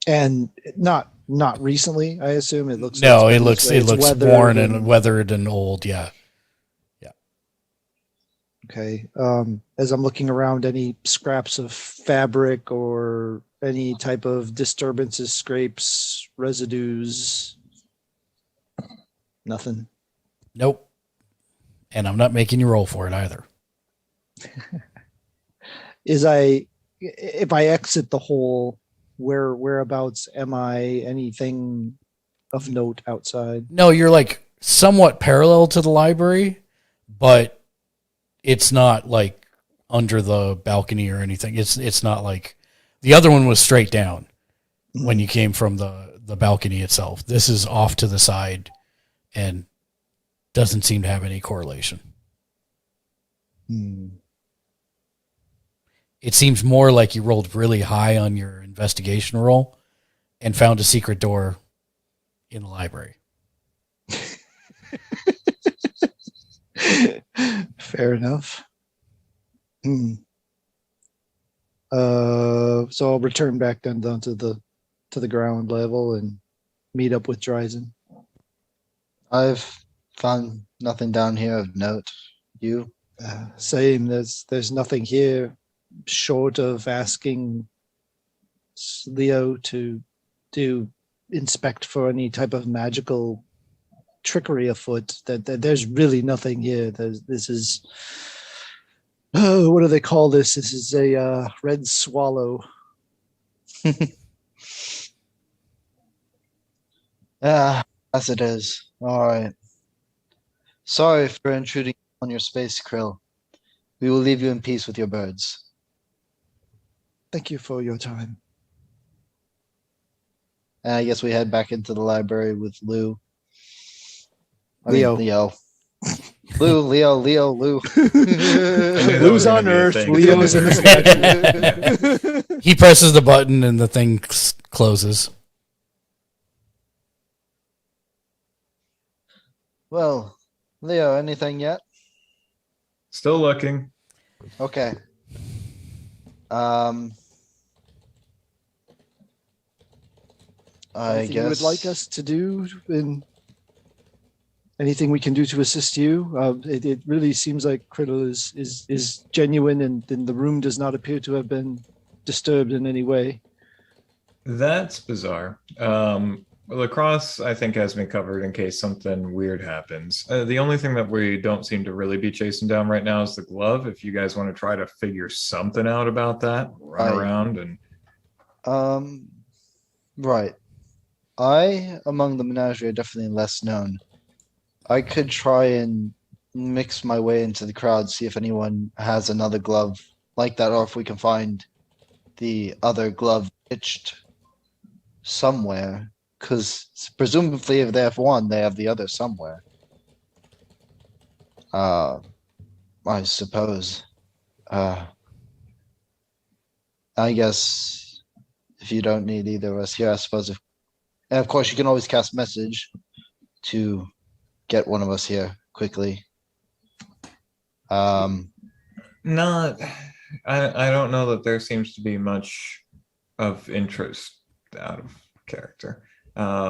And not recently, I assume. It looks it looks worn and weathered and old. Yeah. Okay. As I'm looking around, any scraps of fabric or any type of disturbances, scrapes, residues? Nothing. Nope. And I'm not making you roll for it either. If I exit the hole, whereabouts am I? Anything of note outside? No, you're like somewhat parallel to the library, but it's not like under the balcony or anything. It's not like the other one was straight down when you came from the balcony itself. This is off to the side and doesn't seem to have any correlation. It seems more like you rolled really high on your investigation roll and found a secret door in the library. Fair enough. So I'll return back down to the ground level and meet up with Dryzen. I've found nothing down here of note. You? Same. There's nothing here short of asking Leo to inspect for any type of magical trickery afoot. That there's really nothing here. This is what do they call this? This is a red swallow. As it is. All right. Sorry for intruding on your space, Krill. We will leave you in peace with your birds. Thank you for your time. And I guess we head back into the library with Leo. Leo. Leo. Lou's on Earth. Leo's in the statue. He presses the button and the thing closes. Well, Leo, anything yet? Still looking. Okay. I Anything you would guess like us to do, and anything we can do to assist you? It really seems like Criddle is genuine, and the room does not appear to have been disturbed in any way. That's bizarre. Lacrosse, I think, has been covered in case something weird happens. The only thing that we don't seem to really be chasing down right now is the glove. If you guys want to try to figure something out about that, run around and. Right. I, among the Menagerie, are definitely less known. I could try and mix my way into the crowd, see if anyone has another glove like that, or if we can find the other glove pitched somewhere. Because presumably, if they have one, they have the other somewhere. I suppose. I guess if you don't need either of us here, I suppose if. And of course, you can always cast message to get one of us here quickly. Not, I don't know that there seems to be much of interest out of character.